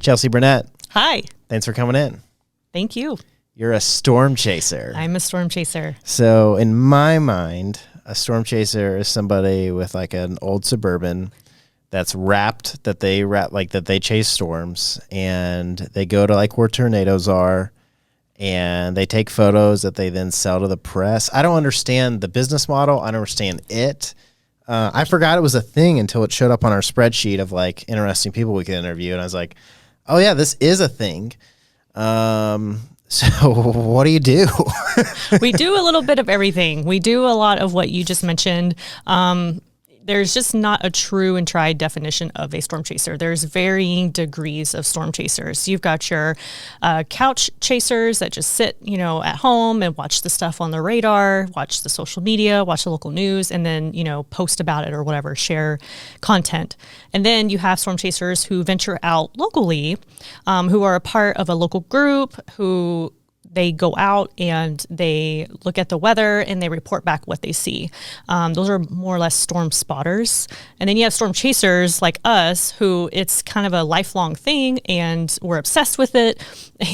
Chelsea Burnett. Hi. Thanks for coming in. Thank you. You're a storm chaser. I'm a storm chaser. So in my mind, a storm chaser is somebody with like an old Suburban that's wrapped, that they chase storms, and they go to like where tornadoes are, and they take photos that they then sell to the press. I don't understand the business model. I don't understand it. I forgot it was a thing until it showed up on our spreadsheet of like interesting people we could interview. And I was like, oh yeah, this is a thing. So what do you do? We do a little bit of everything. We do a lot of what you just mentioned. There's just not a true and tried definition of a storm chaser. There's varying degrees of storm chasers. You've got your couch chasers that just sit, at home and watch the stuff on the radar, watch the social media, watch the local news, and then, post about it or whatever, share content. And then you have storm chasers who venture out locally, who are a part of a local group, who they go out and they look at the weather and they report back what they see. Those are more or less storm spotters. And then you have storm chasers like us, who it's kind of a lifelong thing and we're obsessed with it.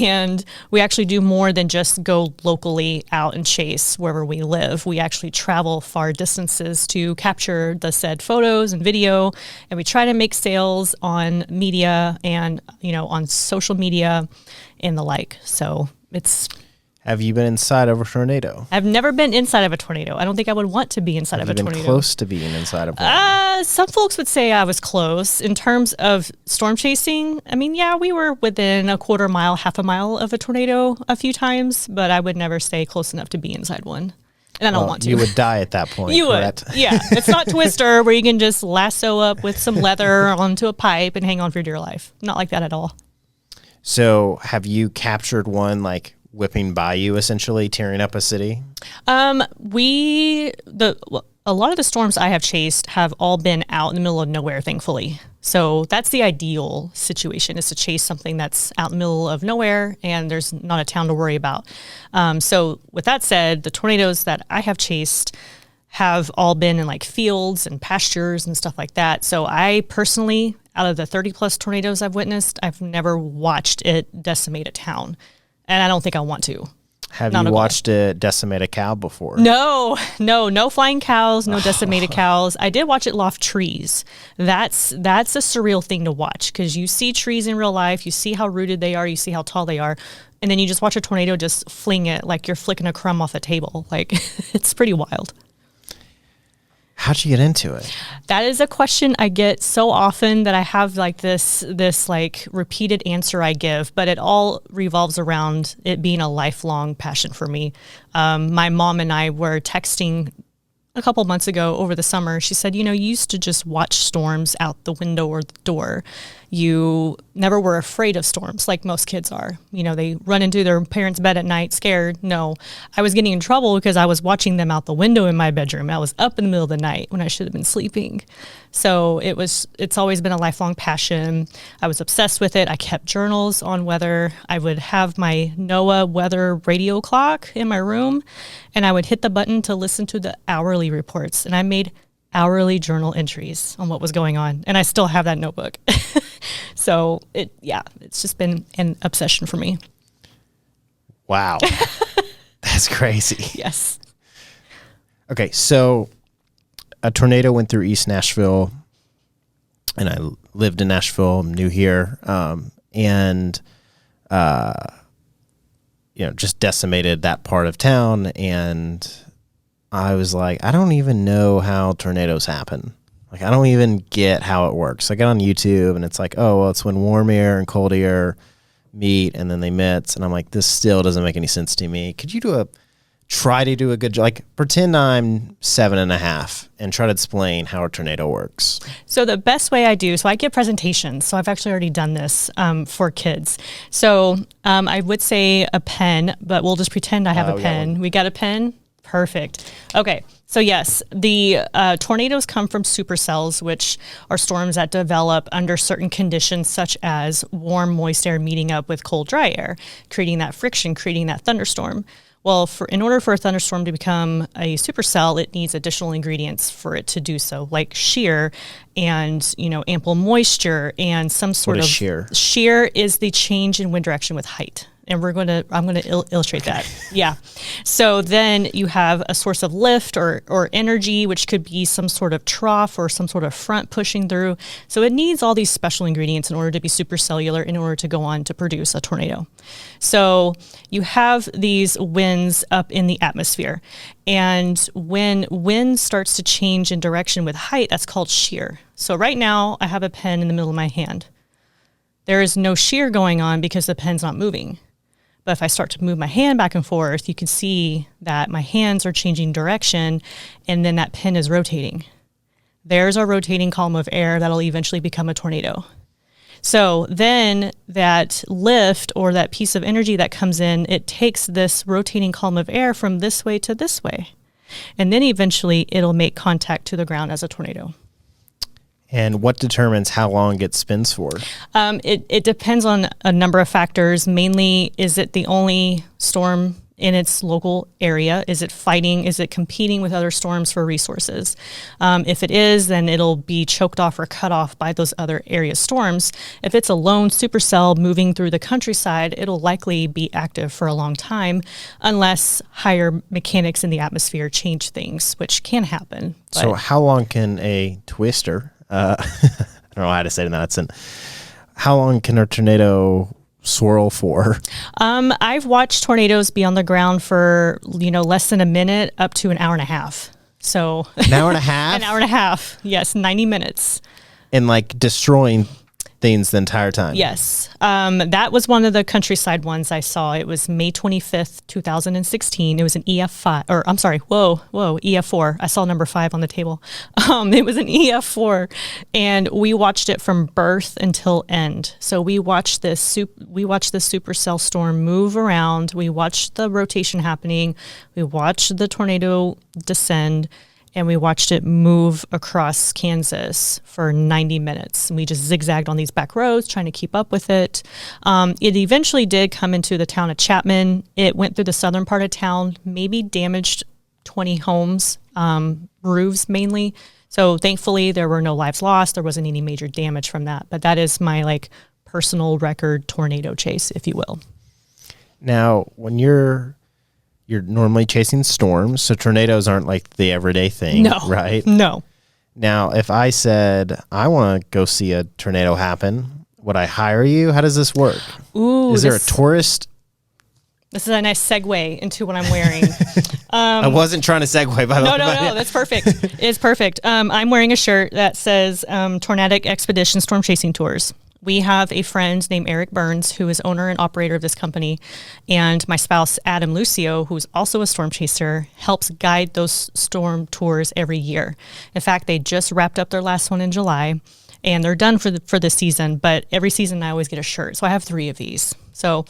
And we actually do more than just go locally out and chase wherever we live. We actually travel far distances to capture the said photos and video. And we try to make sales on media and, on social media and the like. So Have you been inside of a tornado? I've never been inside of a tornado. I don't think I would want to be inside of a tornado. Have you been close to being inside of one? Some folks would say I was close. In terms of storm chasing, we were within a quarter mile, half a mile of a tornado a few times, but I would never stay close enough to be inside one. And I don't want to. You would die at that point, correct? Would, yeah. It's not Twister where you can just lasso up with some leather onto a pipe and hang on for dear life. Not like that at all. So have you captured one like whipping by you, essentially tearing up a city? A lot of the storms I have chased have all been out in the middle of nowhere, thankfully. So that's the ideal situation, is to chase something that's out in the middle of nowhere and there's not a town to worry about. So with that said, the tornadoes that I have chased have all been in like fields and pastures and stuff like that. So I personally, out of the 30 plus tornadoes I've witnessed, I've never watched it decimate a town. And I don't think I want to. Have you watched it decimate a cow before? No flying cows, no decimated cows. I did watch it loft trees. That's a surreal thing to watch, because you see trees in real life, you see how rooted they are, you see how tall they are, and then you just watch a tornado just fling it like you're flicking a crumb off a table. Like, it's pretty wild. How'd you get into it? That is a question I get so often that I have like this like repeated answer I give, but it all revolves around it being a lifelong passion for me. My mom and I were texting a couple months ago over the summer. She said, you used to just watch storms out the window or the door. You never were afraid of storms like most kids are. They run into their parents' bed at night scared. No, I was getting in trouble because I was watching them out the window in my bedroom. I was up in the middle of the night when I should have been sleeping. So it's always been a lifelong passion. I was obsessed with it. I kept journals on weather. I would have my NOAA weather radio clock in my room, and I would hit the button to listen to the hourly reports. And I made hourly journal entries on what was going on. And I still have that notebook. So it's just been an obsession for me. Wow. That's crazy. Yes. Okay. So a tornado went through East Nashville, and I lived in Nashville. I'm new here. Just decimated that part of town. And I was like, I don't even know how tornadoes happen. Like, I don't even get how it works. I got on YouTube, and it's like, oh, well, it's when warm air and cold air meet, and then they mix. And I'm like, this still doesn't make any sense to me. Could you try to do a good job? Like, pretend I'm 7.5 and try to explain how a tornado works. So the best way I give presentations. So I've actually already done this for kids. So I would say a pen, but we'll just pretend I have a pen. We got a pen? Perfect. Okay. So yes, the tornadoes come from supercells, which are storms that develop under certain conditions, such as warm, moist air meeting up with cold, dry air, creating that friction, creating that thunderstorm. Well, in order for a thunderstorm to become a supercell, it needs additional ingredients for it to do so, like shear and, ample moisture and some sort What of is shear? Shear is the change in wind direction with height. And I'm going to illustrate that. Yeah. So then you have a source of lift or energy, which could be some sort of trough or some sort of front pushing through. So it needs all these special ingredients in order to be supercellular, in order to go on to produce a tornado. So you have these winds up in the atmosphere. And when wind starts to change in direction with height, that's called shear. So right now I have a pen in the middle of my hand. There is no shear going on because the pen's not moving. But if I start to move my hand back and forth, you can see that my hands are changing direction, and then that pen is rotating. There's our rotating column of air that'll eventually become a tornado. So then that lift or that piece of energy that comes in, it takes this rotating column of air from this way to this way. And then eventually it'll make contact to the ground as a tornado. And what determines how long it spins for? It depends on a number of factors. Mainly, is it the only storm in its local area? Is it fighting? Is it competing with other storms for resources? If it is, then it'll be choked off or cut off by those other area storms. If it's a lone supercell moving through the countryside, it'll likely be active for a long time unless higher mechanics in the atmosphere change things, which can happen. So how long can a twister... I don't know how to say it in that accent. How long can a tornado swirl for? I've watched tornadoes be on the ground for, less than a minute up to an hour and a half. So an hour and a half? An hour and a half. Yes. 90 minutes. And destroying things the entire time. Yes. That was one of the countryside ones I saw. It was May 25th, 2016. It was an EF5, or I'm sorry, EF4. I saw number 5 on the table. It was an EF4, and we watched it from birth until end. So we watched this supercell storm move around. We watched the rotation happening. We watched the tornado descend. And we watched it move across Kansas for 90 minutes. And we just zigzagged on these back roads trying to keep up with it. It eventually did come into the town of Chapman. It went through the southern part of town, maybe damaged 20 homes, roofs mainly. So thankfully there were no lives lost. There wasn't any major damage from that. But that is my personal record tornado chase, if you will. Now, when you're normally chasing storms, so tornadoes aren't the everyday thing, right? No. Now, if I said, I want to go see a tornado happen, would I hire you? How does this work? Ooh, is there a tourist? This is a nice segue into what I'm wearing. I wasn't trying to segue, by the way. No, that's perfect. It's perfect. I'm wearing a shirt that says Tornadic Expedition Storm Chasing Tours. We have a friend named Eric Burns, who is owner and operator of this company, and my spouse, Adam Lucio, who's also a storm chaser, helps guide those storm tours every year. In fact, they just wrapped up their last one in July, and they're done for this season, but every season I always get a shirt. So I have 3 of these. So,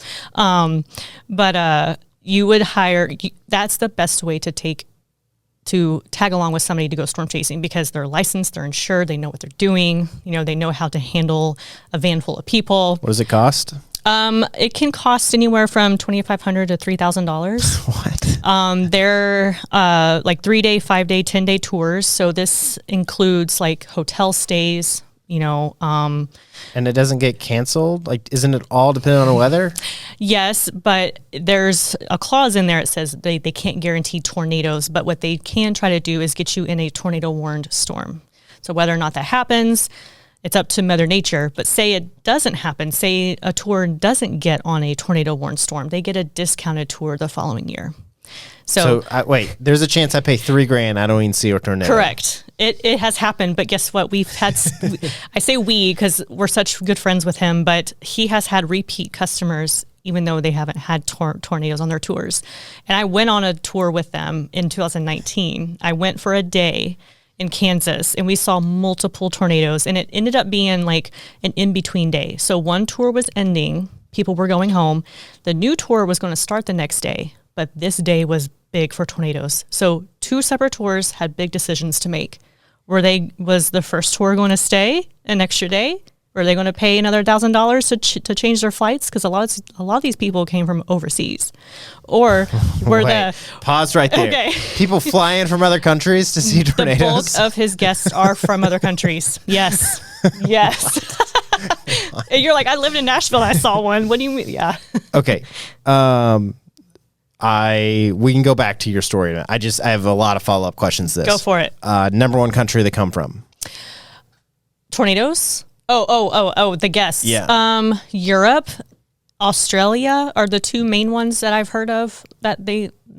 you would hire, that's the best way to tag along with somebody to go storm chasing, because they're licensed, they're insured, they know what they're doing, they know how to handle a van full of people. What does it cost? It can cost anywhere from $2,500 to $3,000. What? They're 3-day, 5-day, 10-day tours. So this includes hotel stays, and it doesn't get canceled? Isn't it all dependent on the weather? Yes, but there's a clause in there that says they can't guarantee tornadoes, but what they can try to do is get you in a tornado-warned storm. So whether or not that happens, it's up to Mother Nature. But say it doesn't happen, say a tour doesn't get on a tornado-warned storm, they get a discounted tour the following year. So wait, there's a chance I pay $3,000, I don't even see a tornado. Correct. It has happened, but guess what? We've had, I say we because we're such good friends with him, but he has had repeat customers even though they haven't had tornadoes on their tours. And I went on a tour with them in 2019. I went for a day in Kansas and we saw multiple tornadoes, and it ended up being an in-between day. So one tour was ending, people were going home. The new tour was going to start the next day, but this day was big for tornadoes. So 2 separate tours had big decisions to make. Was the first tour going to stay an extra day? Are they going to pay another $1,000 to change their flights? Because a lot of these people came from overseas, or were pause right there. Okay. People fly in from other countries to see tornadoes. The bulk of his guests are from other countries. Yes, yes. And you're like, I lived in Nashville. And I saw one. What do you mean? Yeah. Okay. We can go back to your story. I have a lot of follow-up questions to this. Go for it. Number one country they come from. Tornadoes? Oh, the guests. Yeah. Europe, Australia are the two main ones that I've heard of that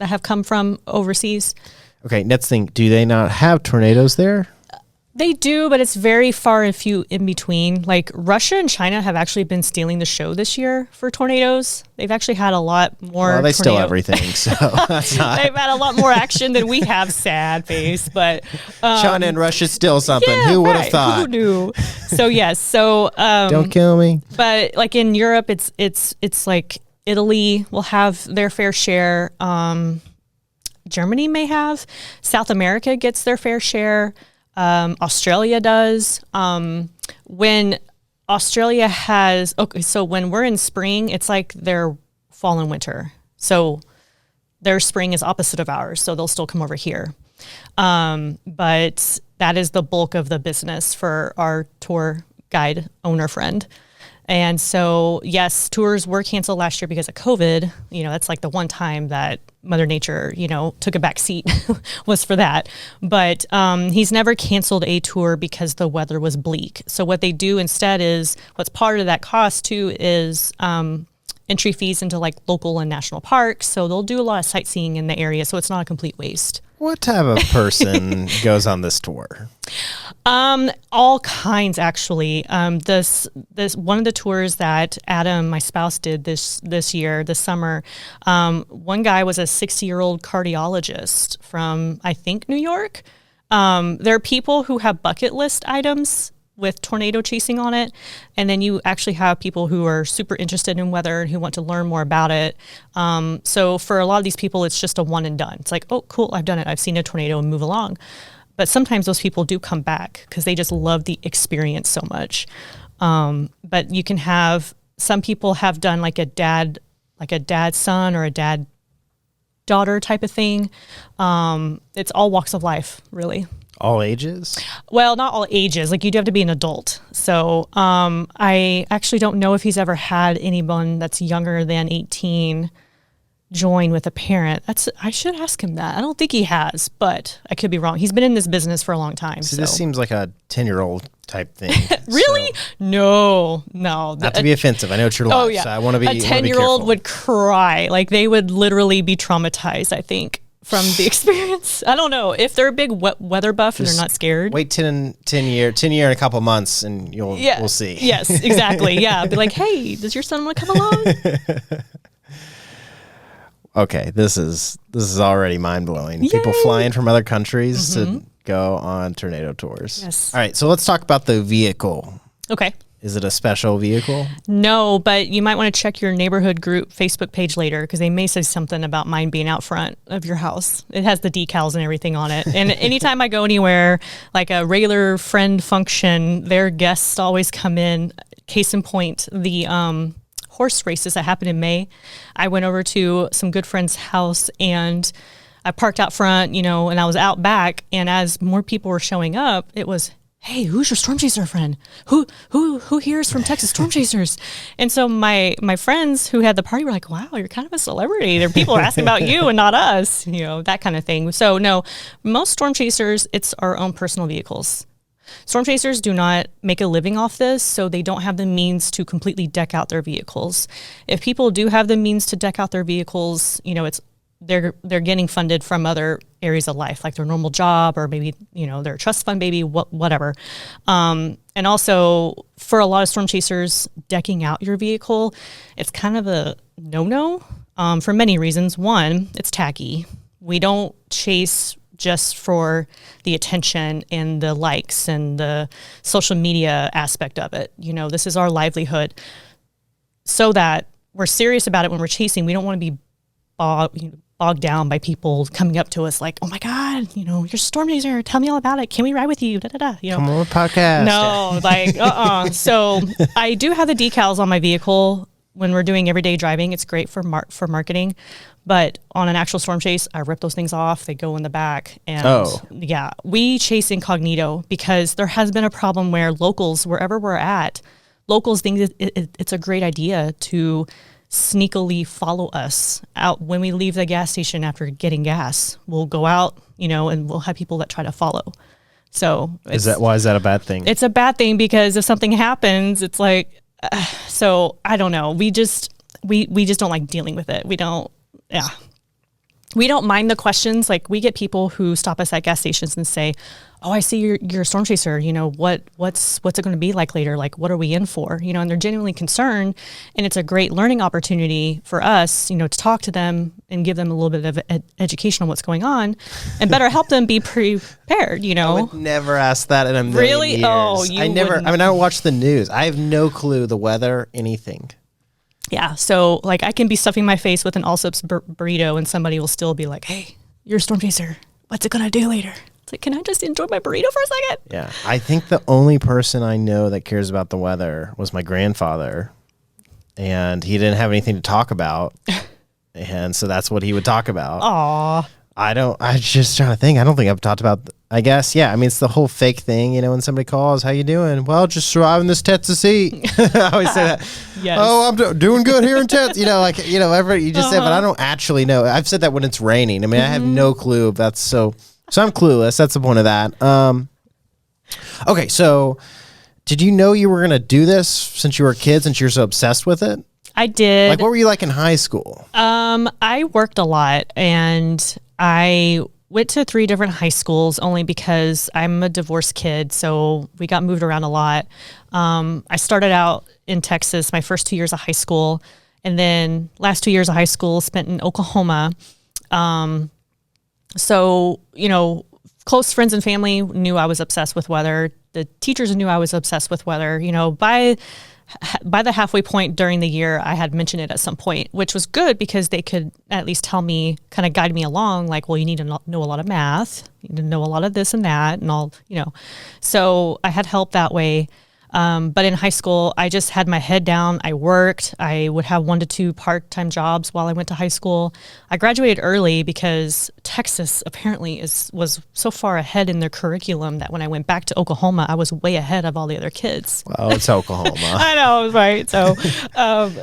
have come from overseas. Okay, next thing, do they not have tornadoes there? They do, but it's very far and few in between. Like Russia and China have actually been stealing the show this year for tornadoes. They've actually had a lot more. Well, they steal everything, so that's not. They've had a lot more action than we have. Sad face, but China and Russia steal something. Yeah, Who would have thought? Who knew? So yes, so don't kill me. But like in Europe, it's like Italy will have their fair share. Germany may have. South America gets their fair share. Australia does. When Australia has, so when we're in spring, it's like their fall and winter. So their spring is opposite of ours. So they'll still come over here. But that is the bulk of the business for our tour guide owner friend. And so, yes, tours were canceled last year because of COVID. That's like the one time that Mother Nature, took a back seat was for that. But he's never canceled a tour because the weather was bleak. So what they do instead is, what's part of that cost too is entry fees into like local and national parks. So they'll do a lot of sightseeing in the area. So it's not a complete waste. What type of person goes on this tour? All kinds, actually. This one of the tours that Adam, my spouse, did this summer. One guy was a 60-year-old cardiologist from, I think, New York. There are people who have bucket list items with tornado chasing on it, and then you actually have people who are super interested in weather and who want to learn more about it. So for a lot of these people, it's just a one and done. It's like, oh, cool, I've done it. I've seen a tornado and move along. But sometimes those people do come back because they just love the experience so much. But you can have, some people have done like a dad son or a dad daughter type of thing. It's all walks of life, really. All ages? Well, not all ages. Like you do have to be an adult. So I actually don't know if he's ever had anyone that's younger than 18 join with a parent. I should ask him that. I don't think he has, but I could be wrong. He's been in this business for a long time. So this seems like a 10-year-old type thing. Really? So. No. Not to be offensive. I know it's your life. Oh, yeah. So I want to be. A 10-year-old would cry. Like they would literally be traumatized, I think, from the experience. I don't know if they're a big weather buff and they're not scared. Wait 10 year in a couple months and we'll see. Yes, exactly. Yeah. Be like, hey, does your son want to come along? Okay, this is already mind blowing. People flying from other countries to go on tornado tours. Yes. All right, so let's talk about the vehicle. Okay. Is it a special vehicle? No, but you might want to check your neighborhood group Facebook page later because they may say something about mine being out front of your house. It has the decals and everything on it. And anytime I go anywhere, like a regular friend function, their guests always come in. Case in point, the horse races that happened in May. I went over to some good friend's house and I parked out front, and I was out back. And as more people were showing up, it was, hey, who's your storm chaser friend? Who here is from Texas Storm Chasers? And so my friends who had the party were like, wow, you're kind of a celebrity. There are people asking about you and not us, that kind of thing. So no, most storm chasers, it's our own personal vehicles. Storm chasers do not make a living off this, so they don't have the means to completely deck out their vehicles. If people do have the means to deck out their vehicles, they're getting funded from other areas of life, like their normal job or maybe, their trust fund, maybe whatever. And also for a lot of storm chasers, decking out your vehicle, it's kind of a no-no for many reasons. One, it's tacky. We don't chase just for the attention and the likes and the social media aspect of it. This is our livelihood. So that we're serious about it when we're chasing. We don't want to be bogged down by people coming up to us like, oh my God, you know, you're storm chaser. Tell me all about it. Can we ride with you? Da, da, da. You know, come on, podcast. No, like, So I do have the decals on my vehicle when we're doing everyday driving. It's great for marketing, but on an actual storm chase, I rip those things off. They go in the back, and yeah, we chase incognito because there has been a problem where locals, wherever we're at, locals think it's a great idea to sneakily follow us out when we leave the gas station after getting gas. We'll go out, you know, and we'll have people that try to follow. So why is that a bad thing? It's a bad thing because if something happens, it's like, so I don't know. We just don't like dealing with it. We don't mind the questions. Like, we get people who stop us at gas stations and say, oh, I see you're a storm chaser. You know, what's it going to be like later? Like, what are we in for? You know, and they're genuinely concerned, and it's a great learning opportunity for us, you know, to talk to them and give them a little bit of education on what's going on and better help them be prepared, you know. I would never ask that in a million really? years. Oh, you wouldn't. I don't watch the news. I have no clue the weather, anything. Yeah. So, like, I can be stuffing my face with an Allsup's burrito and somebody will still be like, hey, you're a storm chaser. What's it going to do later? It's like, can I just enjoy my burrito for a second? Yeah. I think the only person I know that cares about the weather was my grandfather, and he didn't have anything to talk about. And so that's what he would talk about. Aw. I just trying to think. I don't think I've talked about, I guess, yeah. I mean, it's the whole fake thing, you know, when somebody calls, how you doing? Well, just surviving this Tennessee. I always say that. Yes. Oh, I'm doing good here in Tennessee. You know, like, you know, you just say, but I don't actually know. I've said that when it's raining. I mean, I have no clue if that's so I'm clueless. That's the point of that. Okay. So did you know you were going to do this since you were a kid, since you're so obsessed with it? I did. Like, what were you like in high school? I worked a lot, and I went to 3 different high schools only because I'm a divorced kid. So we got moved around a lot. I started out in Texas, my first 2 years of high school, and then last 2 years of high school spent in Oklahoma. So, you know, close friends and family knew I was obsessed with weather. The teachers knew I was obsessed with weather. You know, by the halfway point during the year, I had mentioned it at some point, which was good because they could at least tell me, kind of guide me along, like, well, you need to know a lot of math, you need to know a lot of this and that and all, you know. So I had help that way. But in high school, I just had my head down. I worked. I would have 1 to 2 part-time jobs while I went to high school. I graduated early because Texas apparently was so far ahead in their curriculum that when I went back to Oklahoma, I was way ahead of all the other kids. Well, it's Oklahoma. I know, right? So,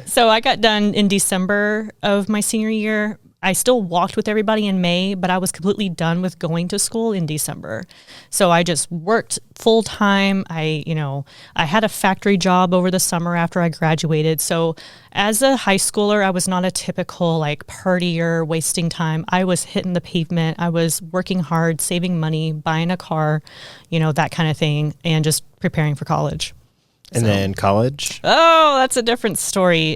so I got done in December of my senior year. I still walked with everybody in May, but I was completely done with going to school in December. So I just worked full time. I had a factory job over the summer after I graduated. So as a high schooler, I was not a typical like partier, wasting time. I was hitting the pavement. I was working hard, saving money, buying a car, you know, that kind of thing, and just preparing for college. And then college? Oh, that's a different story.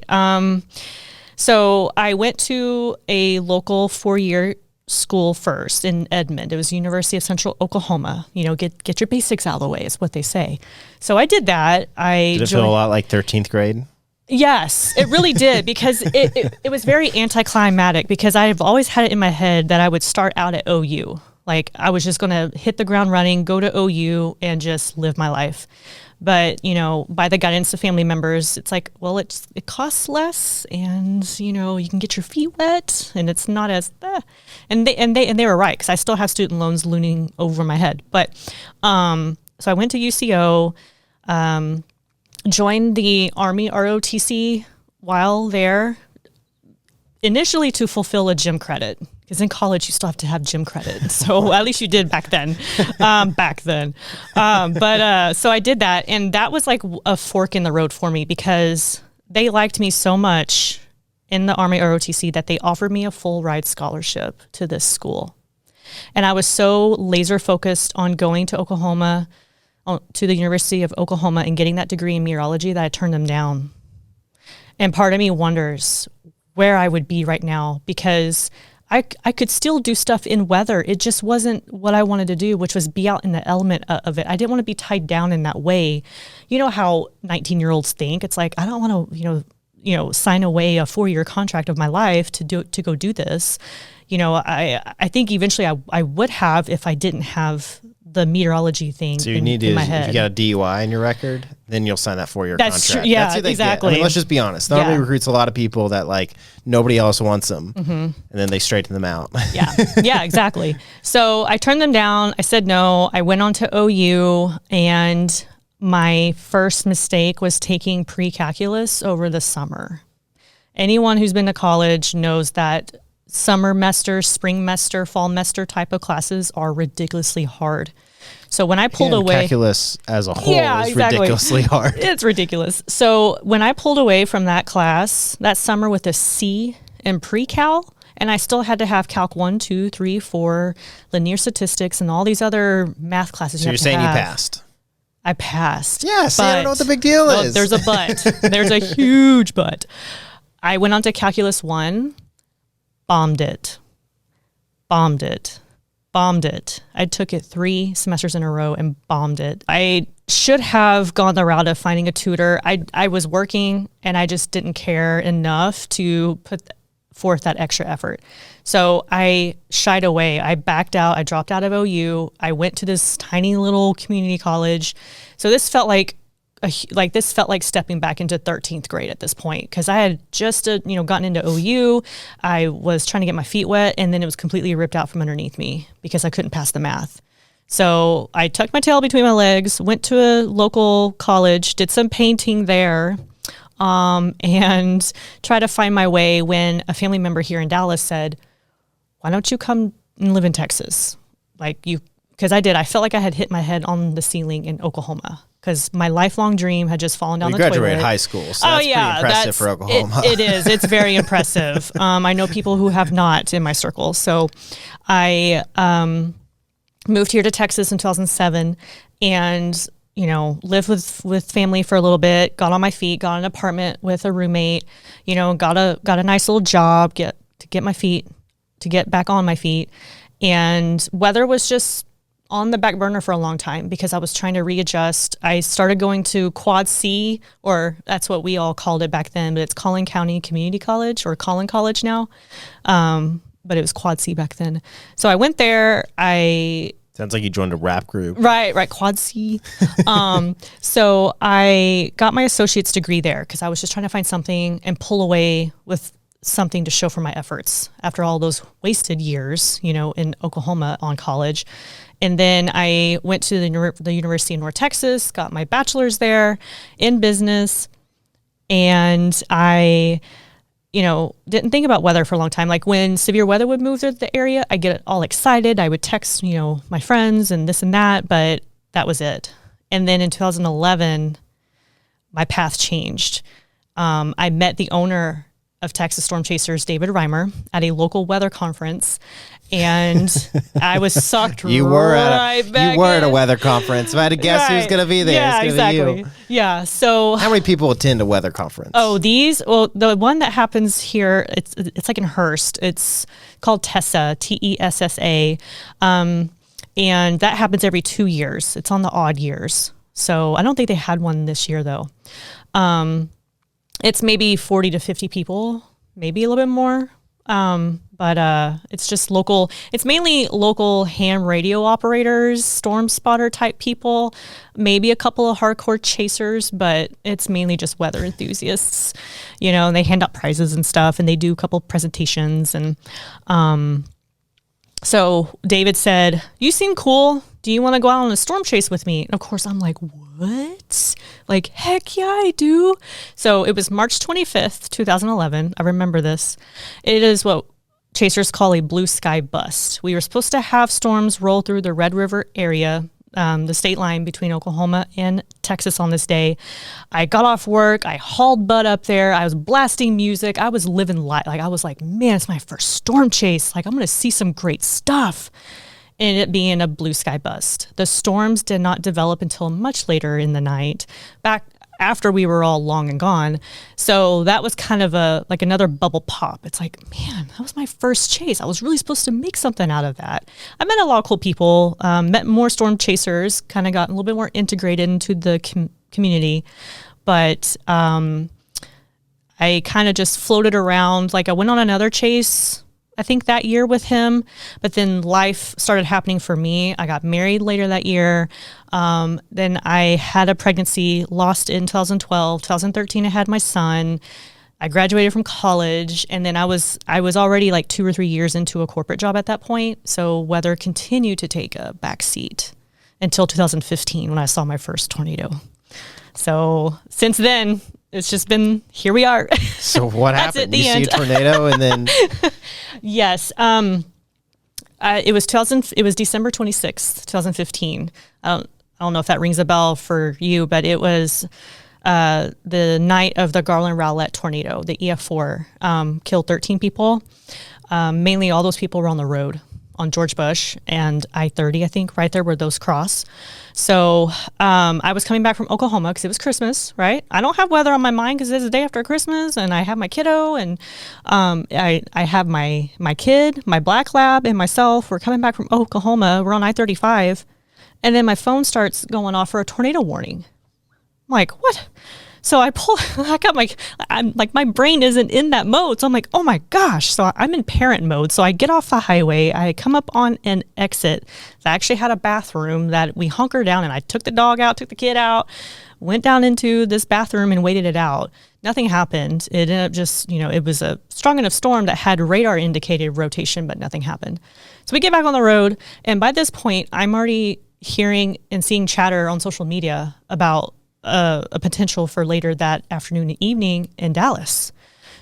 So I went to a local 4-year school first in Edmond. It was University of Central Oklahoma. You know, get your basics out of the way is what they say. So I did that. Did it feel a lot like 13th grade? Yes, it really did, because it was very anticlimactic, because I've always had it in my head that I would start out at OU. Like, I was just going to hit the ground running, go to OU, and just live my life. But, you know, by the guidance of family members, it's like, well, it costs less, and, you know, you can get your feet wet, and it's not as, and they were right, because I still have student loans looming over my head. But, so I went to UCO, joined the Army ROTC while there, initially to fulfill a gym credit. Because in college, you still have to have gym credit. So at least you did back then. So I did that. And that was like a fork in the road for me, because they liked me so much in the Army ROTC that they offered me a full ride scholarship to this school. And I was so laser focused on going to Oklahoma, to the University of Oklahoma, and getting that degree in meteorology, that I turned them down. And part of me wonders where I would be right now, because I could still do stuff in weather. It just wasn't what I wanted to do, which was be out in the element of it. I didn't want to be tied down in that way. You know how 19-year-olds think. It's like, I don't want to, you know, sign away a 4-year contract of my life to go do this. I think eventually I would have if I didn't have the meteorology thing. So you in my head. if you got a DUI in your record, then you'll sign that 4-year contract. That's true. Yeah, That's exactly. I mean, let's just be honest. The Army recruits a lot of people that like nobody else wants them, and then they straighten them out. Yeah, exactly. So I turned them down. I said no. I went on to OU, and my first mistake was taking pre-calculus over the summer. Anyone who's been to college knows that summer mester, spring mester, fall mester type of classes are ridiculously hard. So when I pulled away, calculus as a whole is ridiculously hard. It's ridiculous. So when I pulled away from that class that summer with a C in pre-cal, and I still had to have Calc 1, 2, 3, 4, linear statistics, and all these other math classes. So you're saying you passed? I passed. Yeah, see, I don't know what the big deal is. There's a but. There's a huge but. I went on to Calculus 1. Bombed it. I took it 3 semesters in a row and bombed it. I should have gone the route of finding a tutor. I was working and I just didn't care enough to put forth that extra effort. So I shied away. I backed out. I dropped out of OU. I went to this tiny little community college. So this felt like stepping back into 13th grade at this point, because I had just gotten into OU. I was trying to get my feet wet, and then it was completely ripped out from underneath me because I couldn't pass the math. So I tucked my tail between my legs, went to a local college, did some painting there, and tried to find my way when a family member here in Dallas said, "Why don't you come and live in Texas?" Because I did. I felt like I had hit my head on the ceiling in Oklahoma, because my lifelong dream had just fallen down the toilet. You graduated high school, so that's pretty impressive for Oklahoma. It is. It's very impressive. I know people who have not in my circle. So I moved here to Texas in 2007 and, lived with family for a little bit, got on my feet, got an apartment with a roommate, got a nice little job, to get back on my feet. And weather was just on the back burner for a long time because I was trying to readjust. I started going to Quad C, or that's what we all called it back then, but it's Collin County Community College, or Collin College now. But it was Quad C back then. So I went there. Sounds like you joined a rap group. Right, Quad C. So I got my associate's degree there because I was just trying to find something and pull away with something to show for my efforts after all those wasted years, in Oklahoma on college. And then I went to the University of North Texas, got my bachelor's there in business. And I, didn't think about weather for a long time. Like when severe weather would move through the area, I get all excited. I would text, my friends and this and that, but that was it. And then in 2011, my path changed. I met the owner of Texas Storm Chasers, David Reimer, at a local weather conference, and I was sucked You were right back at a weather conference. If I had to guess who's going to be there, yeah, it's going to exactly. be you. Yeah. So how many people attend a weather conference? Oh, the one that happens here, it's like in Hearst. It's called TESSA, TESSA, and that happens every 2 years. It's on the odd years. So I don't think they had one this year though. It's maybe 40 to 50 people, maybe a little bit more. But it's just local. It's mainly local ham radio operators, storm spotter type people, maybe a couple of hardcore chasers, but it's mainly just weather enthusiasts, and they hand out prizes and stuff, and they do a couple of presentations. And so David said, "You seem cool. Do you want to go out on a storm chase with me?" And of course I'm like, what? Like, heck yeah, I do. So it was March 25th, 2011. I remember this. It is what chasers call a blue sky bust. We were supposed to have storms roll through the Red River area, the state line between Oklahoma and Texas on this day. I got off work. I hauled butt up there. I was blasting music. I was living life. Like, I was like, man, it's my first storm chase. Like, I'm going to see some great stuff. And it being a blue sky bust. The storms did not develop until much later in the night, back after we were all long and gone. So that was kind of another bubble pop. It's like, man, that was my first chase. I was really supposed to make something out of that. I met a lot of cool people, met more storm chasers, kind of got a little bit more integrated into the community. But I I kind of just floated around. Like I went on another chase, I think that year with him, but then life started happening for me. I got married later that year. Then I had a pregnancy, lost in 2012, 2013, I had my son. I graduated from college, and then I was already like 2 or 3 years into a corporate job at that point. So weather continued to take a back seat until 2015 when I saw my first tornado. So since then, it's just been, here we are. So what happened? You see a tornado and then... Yes. It was December 26th, 2015. I don't know if that rings a bell for you, but it was the night of the Garland Rowlett tornado. The EF4 killed 13 people. Mainly all those people were on the road on George Bush and I-30, I think, right there where those cross. So I was coming back from Oklahoma because it was Christmas, right? I don't have weather on my mind because it's the day after Christmas, and I have my kiddo, and I have my kid, my black lab, and myself. We're coming back from Oklahoma. We're on I-35, and then my phone starts going off for a tornado warning. I'm like, what? So I'm like, my brain isn't in that mode. So I'm like, oh my gosh. So I'm in parent mode. So I get off the highway. I come up on an exit that actually had a bathroom that we hunkered down, and I took the dog out, took the kid out, went down into this bathroom and waited it out. Nothing happened. It ended up just, it was a strong enough storm that had radar indicated rotation, but nothing happened. So we get back on the road. And by this point, I'm already hearing and seeing chatter on social media about a potential for later that afternoon and evening in Dallas.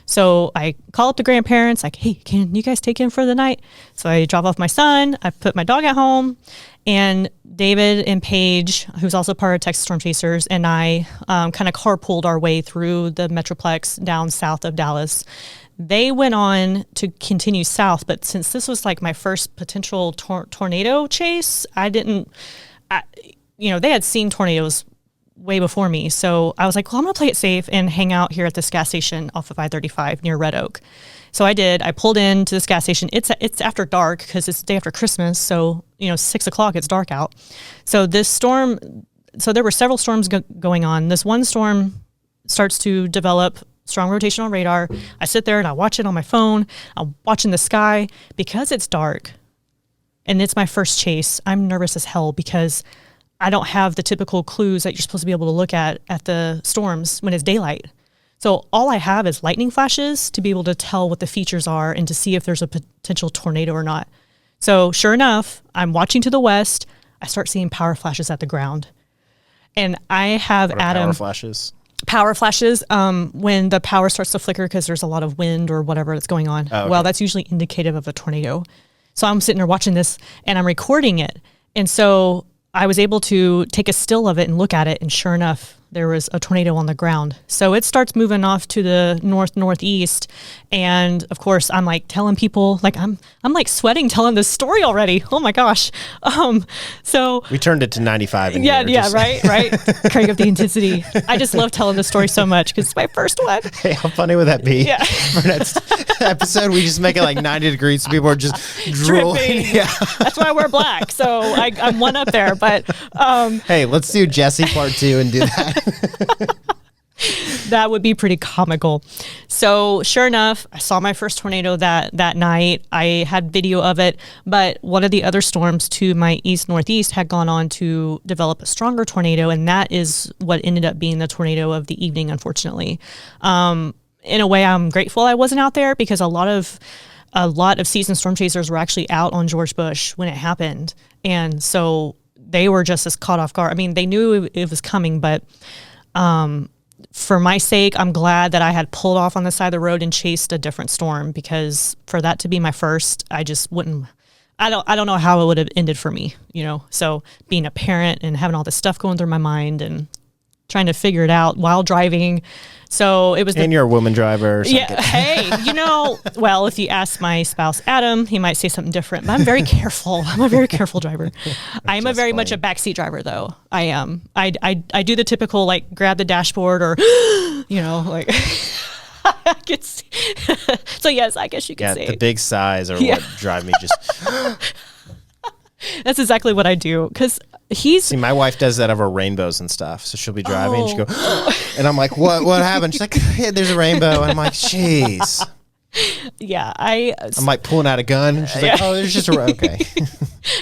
So I call up the grandparents, like, hey, can you guys take in for the night? So I drop off my son, I put my dog at home, and David and Paige, who's also part of Texas Storm Chasers, and I kind of carpooled our way through the Metroplex down south of Dallas. They went on to continue south, but since this was like my first potential tornado chase, they had seen tornadoes way before me. So I was like, well, I'm going to play it safe and hang out here at this gas station off of I-35 near Red Oak. So I did. I pulled into this gas station. It's after dark because it's the day after Christmas. So, 6 o'clock, it's dark out. So there were several storms going on. This one storm starts to develop strong rotational radar. I sit there and I watch it on my phone. I'm watching the sky. Because it's dark and it's my first chase, I'm nervous as hell because I don't have the typical clues that you're supposed to be able to look at the storms when it's daylight. So all I have is lightning flashes to be able to tell what the features are and to see if there's a potential tornado or not. So sure enough, I'm watching to the west. I start seeing power flashes at the ground. And I have Adam... Power flashes? Power flashes, when the power starts to flicker because there's a lot of wind or whatever that's going on. Oh, okay. Well, that's usually indicative of a tornado. So I'm sitting there watching this and I'm recording it. And so I was able to take a still of it and look at it, and sure enough, there was a tornado on the ground. So it starts moving off to the northeast, and of course, I'm like telling people, like I'm like sweating telling this story already. Oh my gosh! So we turned it to 95. Right. Crank up the intensity. I just love telling this story so much because it's my first one. Hey, how funny would that be? Yeah. Burnett's episode, we just make it like 90 degrees, so people are just drooling. Yeah. That's why I wear black. So I'm one up there. But hey, let's do Jesse part 2 and do that. That would be pretty comical. So sure enough, I saw my first tornado that night. I had video of it, but one of the other storms to my east-northeast had gone on to develop a stronger tornado, and that is what ended up being the tornado of the evening, unfortunately. In a way, I'm grateful I wasn't out there because a lot of seasoned storm chasers were actually out on George Bush when it happened, and so they were just as caught off guard. I mean, they knew it was coming, but for my sake, I'm glad that I had pulled off on the side of the road and chased a different storm, because for that to be my first, I just wouldn't. I don't know how it would have ended for me, So being a parent and having all this stuff going through my mind and trying to figure it out while driving. So it was. And you're a woman driver. So yeah. Hey, well, if you ask my spouse, Adam, he might say something different, but I'm very careful. I'm a very careful driver. I'm a very much a backseat driver, though. I am. I do the typical, like, grab the dashboard or, like, I can see. So yes, I guess you can say the big sighs are what drive me just. That's exactly what I do. Because See, my wife does that over rainbows and stuff. So she'll be driving and she'll go, and I'm like, what happened? She's like, hey, there's a rainbow. And I'm like, jeez. Yeah, I'm like pulling out a gun. And she's like, oh, there's just a, okay.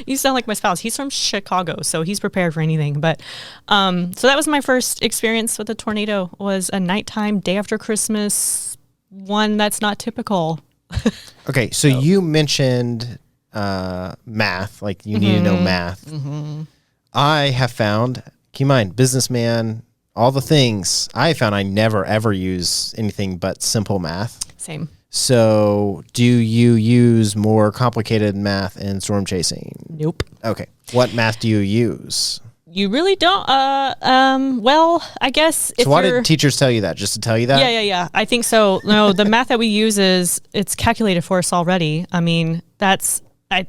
You sound like my spouse. He's from Chicago, so he's prepared for anything. But so that was my first experience with a tornado, was a nighttime day after Christmas, one that's not typical. Okay, so you mentioned math, like you need to know math. Mm-hmm. I have found, keep in mind, businessman, all the things, I found I never ever use anything but simple math. Same. So do you use more complicated math in storm chasing? Nope. Okay. What math do you use? You really don't. Well, I guess if so why did teachers tell you that? Just to tell you that? Yeah. I think so. No, the math that we use it's calculated for us already. I mean, I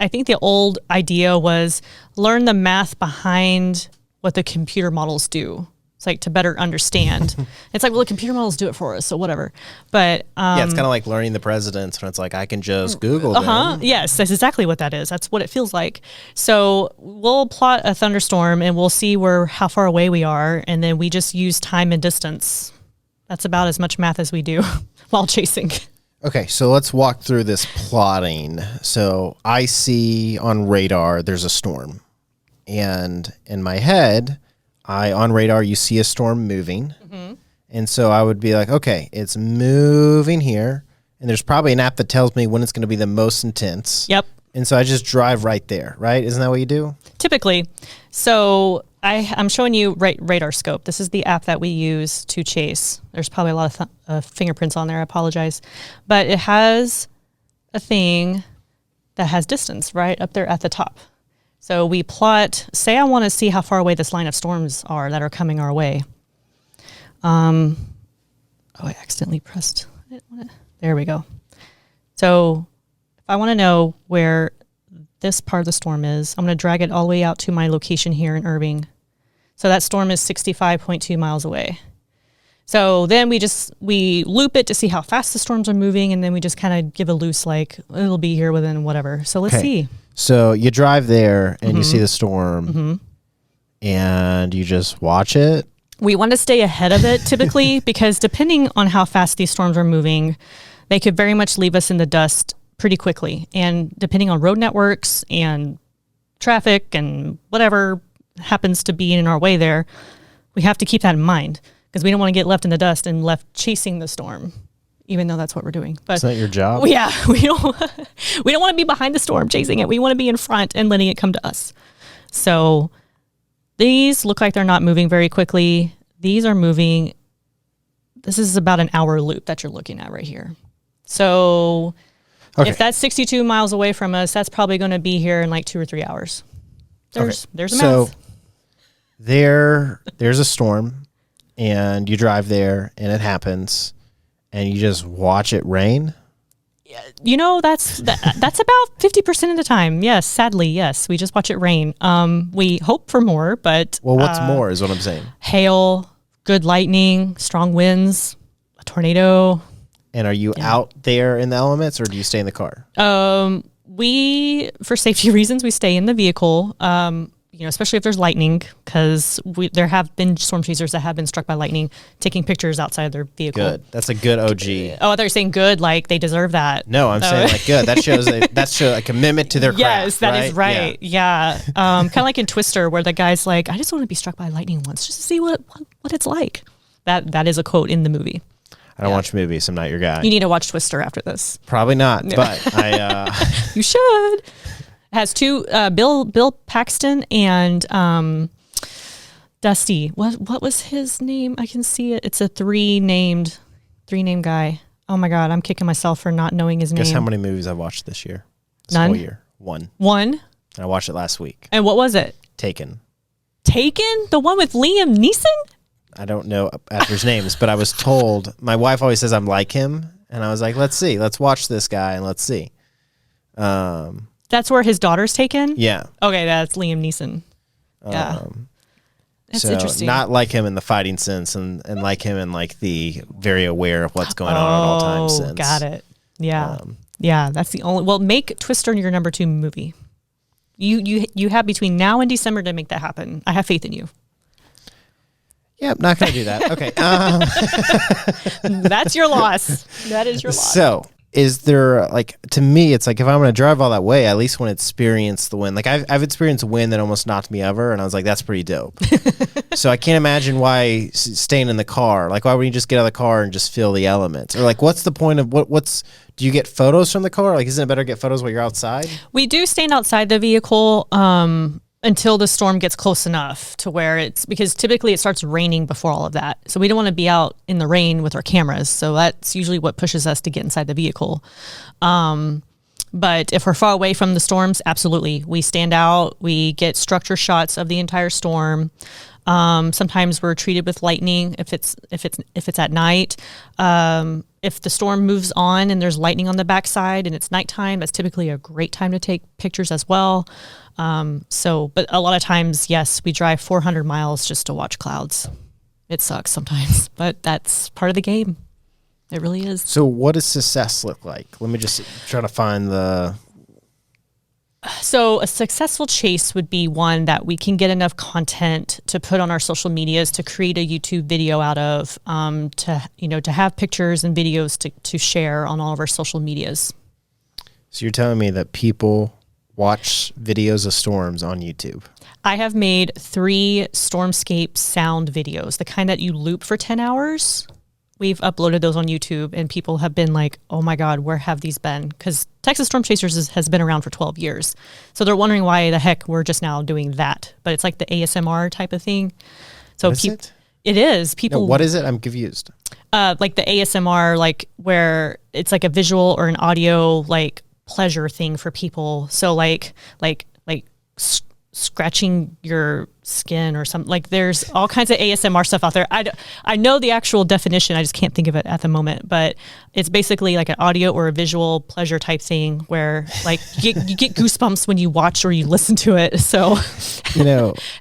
think the old idea was learn the math behind what the computer models do. It's like to better understand. It's like, well, the computer models do it for us, so whatever. But yeah, it's kind of like learning the presidents when it's like I can just Google them. Yes, that's exactly what that is. That's what it feels like. So we'll plot a thunderstorm and we'll see how far away we are, and then we just use time and distance. That's about as much math as we do while chasing. Okay, so let's walk through this plotting. So I see on radar there's a storm, and in my head, on radar, you see a storm moving. Mm-hmm. And so I would be like, okay, it's moving here. And there's probably an app that tells me when it's going to be the most intense. Yep. And so I just drive right there, right? Isn't that what you do? Typically. So I'm showing you Radarscope. This is the app that we use to chase. There's probably a lot of fingerprints on there. I apologize. But it has a thing that has distance right up there at the top. So we plot, say I want to see how far away this line of storms are that are coming our way. I accidentally pressed it. There we go. So if I want to know where this part of the storm is, I'm going to drag it all the way out to my location here in Irving. So that storm is 65.2 miles away. So then we loop it to see how fast the storms are moving, and then we just kind of give a loose, like, it'll be here within whatever. So let's see. So you drive there and you see the storm and you just watch it. We want to stay ahead of it typically because depending on how fast these storms are moving, they could very much leave us in the dust pretty quickly. And depending on road networks and traffic and whatever happens to be in our way there, we have to keep that in mind because we don't want to get left in the dust and left chasing the storm. Even though that's what we're doing. But is that your job? Yeah, we don't want to be behind the storm chasing it. We want to be in front and letting it come to us. So these look like they're not moving very quickly. These are moving. This is about an hour loop that you're looking at right here. So if that's 62 miles away from us, that's probably going to be here in like 2 or 3 hours. There's the math. So there's a storm and you drive there and it happens. And you just watch it rain? You know, that's about 50% of the time. Yes, sadly, yes. We just watch it rain. We hope for more, but... Well, what's more is what I'm saying. Hail, good lightning, strong winds, a tornado. And are you out there in the elements, or do you stay in the car? For safety reasons, we stay in the vehicle. Especially if there's lightning, because there have been storm chasers that have been struck by lightning taking pictures outside of their vehicle. Good. That's a good OG. Oh, I thought you were saying good, like they deserve that. No, I'm saying like good. That shows a commitment to their craft. Yes, that is right. Yeah. Kind of like in Twister, where the guy's like, I just want to be struck by lightning once just to see what it's like. That is a quote in the movie. I don't watch movies. I'm not your guy. You need to watch Twister after this. Probably not, but I... You should. It has two, Bill Paxton and Dusty. What was his name? I can see it. It's a three named guy. Oh my God, I'm kicking myself for not knowing his name. Guess how many movies I've watched this year? None? Whole year. One. And I watched it last week. And what was it? Taken? The one with Liam Neeson? I don't know actors' names, but I was told, my wife always says I'm like him, and I was like, let's see. Let's watch this guy and let's see. That's where his daughter's taken? Yeah. Okay, that's Liam Neeson. Yeah. That's interesting. Not like him in the fighting sense and like him in like the very aware of what's going on at all times sense. Got it. Yeah. Yeah, that's the only... Well, make Twister your number 2 movie. You have between now and December to make that happen. I have faith in you. Yeah, I'm not going to do that. Okay. That's your loss. That is your loss. So is there, like, to me, it's like if I'm going to drive all that way, I at least want to experience the wind. Like I've experienced wind that almost knocked me over, and I was like, that's pretty dope. So I can't imagine why staying in the car. Like, why wouldn't you just get out of the car and just feel the elements? Or like, what's the point of do you get photos from the car? Like, isn't it better to get photos while you're outside? We do stand outside the vehicle until the storm gets close enough to where because typically it starts raining before all of that. So we don't want to be out in the rain with our cameras. So that's usually what pushes us to get inside the vehicle. But if we're far away from the storms, absolutely. We stand out, we get structure shots of the entire storm. Sometimes we're treated with lightning if it's at night. If the storm moves on and there's lightning on the backside and it's nighttime, that's typically a great time to take pictures as well. But a lot of times, yes, we drive 400 miles just to watch clouds. It sucks sometimes, but that's part of the game. It really is. So what does success look like? Let me just try to find the... So a successful chase would be one that we can get enough content to put on our social medias to create a YouTube video out of, to have pictures and videos to share on all of our social medias. So you're telling me that people watch videos of storms on YouTube? I have made 3 stormscape sound videos, the kind that you loop for 10 hours. We've uploaded those on YouTube, and people have been like, oh my God, where have these been? Because Texas Storm Chasers has been around for 12 years. So they're wondering why the heck we're just now doing that. But it's like the ASMR type of thing. So it is. People. No, what is it? I'm confused. Like the ASMR, like where it's like a visual or an audio like pleasure thing for people. So like scratching your skin or something. Like there's all kinds of ASMR stuff out there. I know the actual definition, I just can't think of it at the moment, but it's basically like an audio or a visual pleasure type thing where like you get goosebumps when you watch or you listen to it. So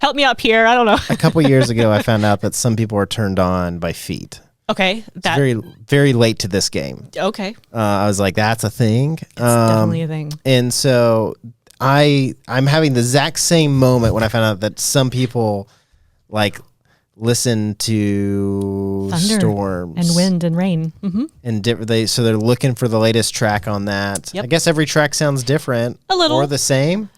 help me out, Pierre. I don't know. A couple years ago, I found out that some people are turned on by feet. Okay. It's very, very late to this game. Okay. I was like, that's a thing. It's definitely a thing. And so I'm having the exact same moment when I found out that some people like listen to thunder storms and wind and rain. Mm-hmm. And so they're looking for the latest track on that. Yep. I guess every track sounds different. A little. Or the same.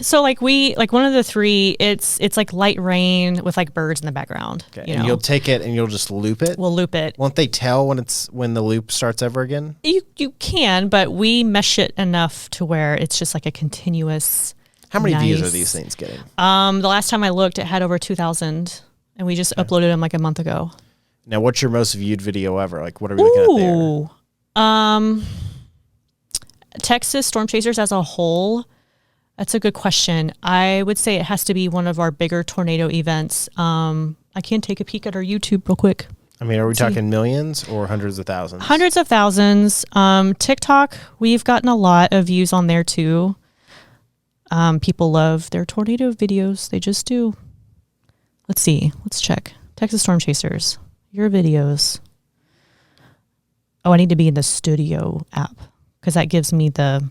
So like one of the 3, it's like light rain with like birds in the background. Okay. And you'll take it and you'll just loop it? We'll loop it. Won't they tell when the loop starts over again? You can, but we mesh it enough to where it's just like a continuous. How many views are these things getting? The last time I looked, it had over 2,000, and we just uploaded them like a month ago. Now, what's your most viewed video ever? Like, what are we looking at there? Texas Storm Chasers as a whole. That's a good question. I would say it has to be one of our bigger tornado events. I can take a peek at our YouTube real quick. I mean, are we talking millions or hundreds of thousands? Hundreds of thousands. TikTok, we've gotten a lot of views on there too. People love their tornado videos. They just do. Let's see. Let's check. Texas Storm Chasers, your videos. Oh, I need to be in the studio app because that gives me the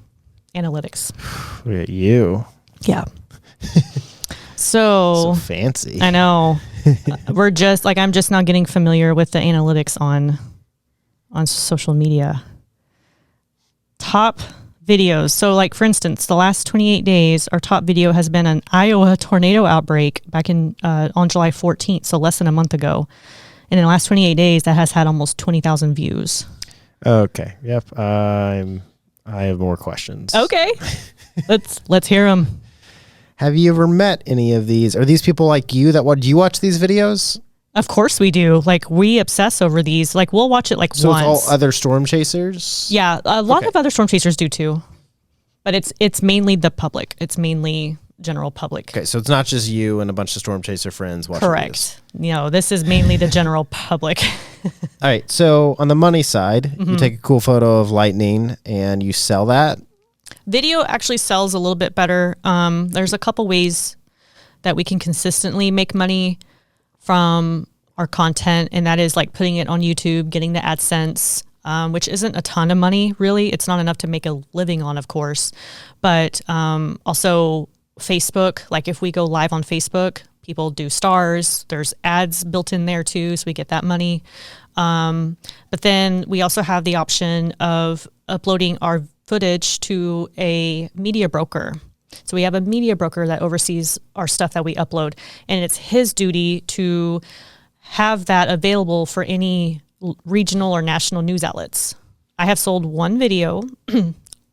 analytics. Look at you. Yeah. So fancy. I know. We're just like, I'm just now getting familiar with the analytics on social media. Top videos. So like, for instance, the last 28 days, our top video has been an Iowa tornado outbreak back on July 14th. So less than a month ago. And in the last 28 days, that has had almost 20,000 views. Okay. Yep. I have more questions. Okay. Let's hear them. Have you ever met any of these? Are these people like you do you watch these videos? Of course we do. Like we obsess over these. Like we'll watch it like once. So it's all other storm chasers? Yeah. A lot of other storm chasers do too. But it's mainly the public. It's mainly general public. Okay. So it's not just you and a bunch of storm chaser friends watching Correct. This is mainly the general public. All right. So on the money side, you take a cool photo of lightning and you sell that. Video actually sells a little bit better. There's a couple ways that we can consistently make money from our content, and that is like putting it on YouTube, getting the AdSense. which isn't a ton of money, really. It's not enough to make a living on, of course. But also Facebook, like if we go live on Facebook, people do stars. There's ads built in there too, so we get that money. But then we also have the option of uploading our footage to a media broker. So we have a media broker that oversees our stuff that we upload, and it's his duty to have that available for any regional or national news outlets. I have sold one video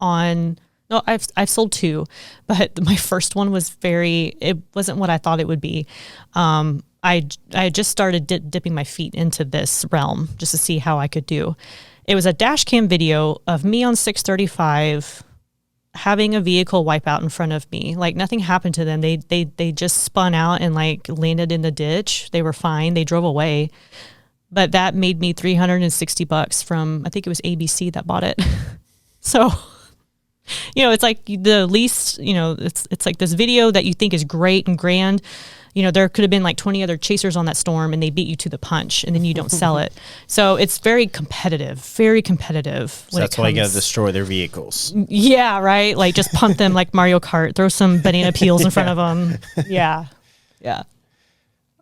I've sold two, but my first one was it wasn't what I thought it would be. I just started dipping my feet into this realm just to see how I could do. It was a dash cam video of me on 635 having a vehicle wipe out in front of me. Like nothing happened to them. They just spun out and like landed in the ditch. They were fine. They drove away. But that made me $360 from, I think it was ABC that bought it. So, it's like the least, it's like this video that you think is great and grand. There could have been like 20 other chasers on that storm and they beat you to the punch and then you don't sell it. So it's very competitive. So that's why you got to destroy their vehicles. Yeah, right? Like just pump them like Mario Kart, throw some banana peels in front of them. Yeah. Yeah.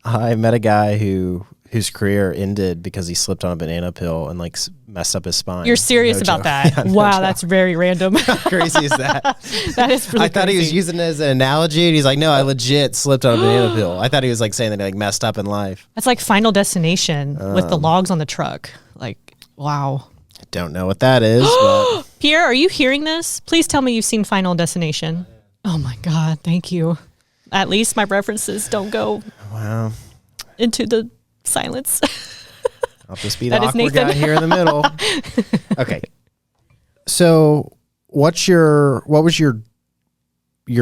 I met a guy whose career ended because he slipped on a banana peel and like messed up his spine. You're serious about that? Yeah, wow, that's very random. How crazy is that? That is really I thought crazy. He was using it as an analogy, and he's like, no, I legit slipped on a banana peel. I thought he was like saying that he like messed up in life. That's like Final Destination with the logs on the truck. Like, wow. I don't know what that is. But Pierre, are you hearing this? Please tell me you've seen Final Destination. Oh my God, thank you. At least my references don't go into the silence. I'll just be the awkward guy here in the middle. Okay. So what was your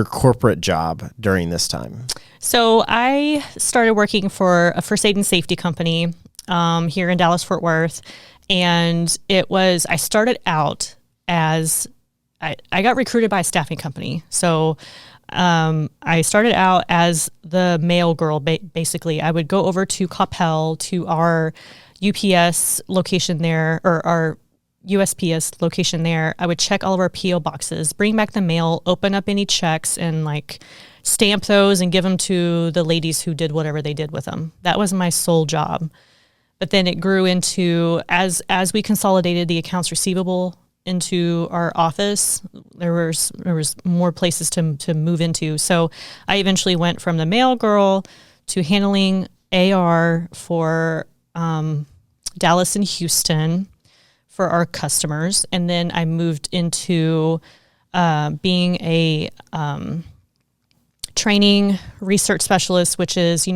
corporate job during this time? So I started working for a first aid and safety company here in Dallas, Fort Worth. And I started out as, I got recruited by a staffing company. So I started out as the mail girl, basically. I would go over to Coppell to our UPS location there, or our USPS location there. I would check all of our PO boxes, bring back the mail, open up any checks, and like stamp those and give them to the ladies who did whatever they did with them. That was my sole job. But then it grew into, as we consolidated the accounts receivable into our office, there was more places to move into. So I eventually went from the mail girl to handling AR for Dallas and Houston for our customers. And then I moved into being a training research specialist, which is,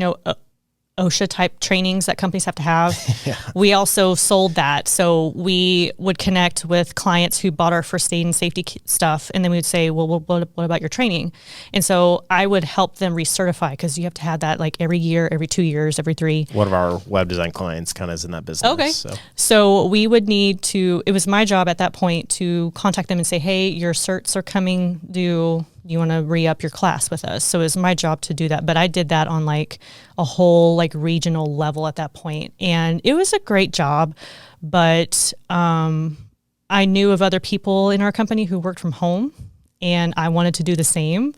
OSHA type trainings that companies have to have. Yeah. We also sold that. So we would connect with clients who bought our first aid and safety stuff. And then we would say, well, what about your training? And so I would help them recertify, because you have to have that like every year, every 2 years, every 3. One of our web design clients kind of is in that business. Okay. So we would need to, it was my job at that point to contact them and say, hey, your certs are coming due. You want to re-up your class with us? So it was my job to do that. But I did that on like a whole like regional level at that point. And it was a great job. But I knew of other people in our company who worked from home, and I wanted to do the same.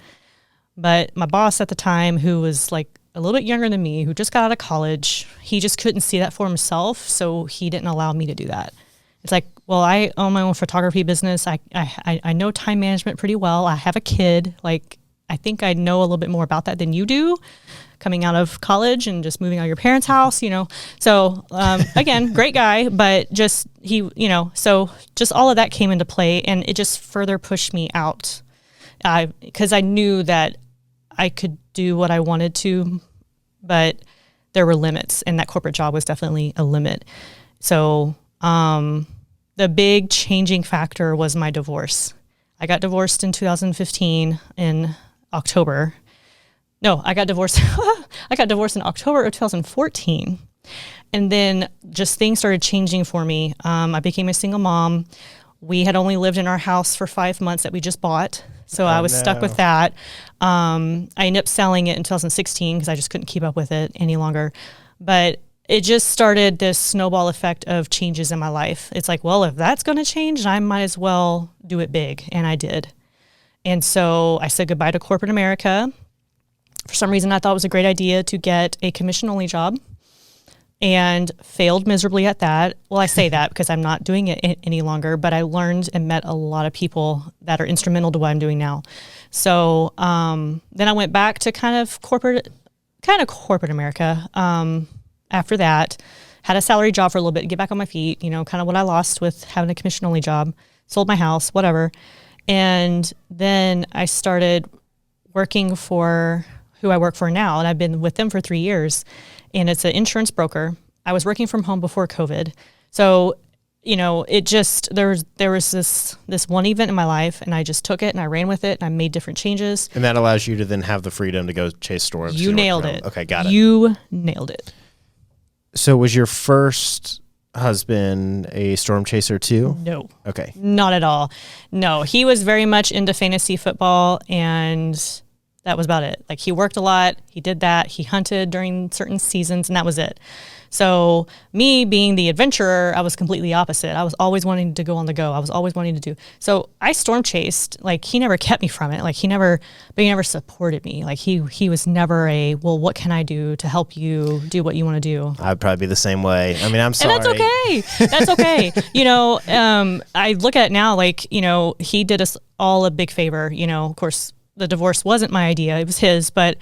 But my boss at the time, who was like a little bit younger than me, who just got out of college, he just couldn't see that for himself. So he didn't allow me to do that. It's like, well, I own my own photography business. I know time management pretty well. I have a kid. Like, I think I know a little bit more about that than you do, coming out of college and just moving out of your parents' house, So, again, great guy, but just so just all of that came into play, and it just further pushed me out, because I knew that I could do what I wanted to, but there were limits, and that corporate job was definitely a limit. So, the big changing factor was my divorce. I got divorced in 2015 in October. No, I got divorced. I got divorced in October of 2014. And then just things started changing for me. I became a single mom. We had only lived in our house for 5 months that we just bought. So I was stuck with that. I ended up selling it in 2016 because I just couldn't keep up with it any longer. But it just started this snowball effect of changes in my life. It's like, well, if that's going to change, I might as well do it big. And I did. And so I said goodbye to corporate America. For some reason, I thought it was a great idea to get a commission-only job, and failed miserably at that. Well, I say that because I'm not doing it any longer, but I learned and met a lot of people that are instrumental to what I'm doing now. So then I went back to kind of corporate America. After that, had a salary job for a little bit, get back on my feet, kind of what I lost with having a commission-only job, sold my house, whatever. And then I started working for who I work for now, and I've been with them for 3 years, and it's an insurance broker. I was working from home before COVID. So, it just, there was this one event in my life, and I just took it and I ran with it and I made different changes. And that allows you to then have the freedom to go chase storms. You nailed it. Okay, got it. You nailed it. So was your first husband a storm chaser too? No. Okay. Not at all. No, he was very much into fantasy football, and that was about it. Like, he worked a lot. He did that. He hunted during certain seasons, and that was it. So me being the adventurer, I was completely opposite. I was always wanting to go on the go. I was always wanting to do. So I storm chased. Like, he never kept me from it. Like, he never supported me. Like, he was never well, what can I do to help you do what you want to do? I'd probably be the same way. I mean, I'm sorry. And that's okay. That's okay. I look at it now, like, he did us all a big favor. Of course, the divorce wasn't my idea. It was his. But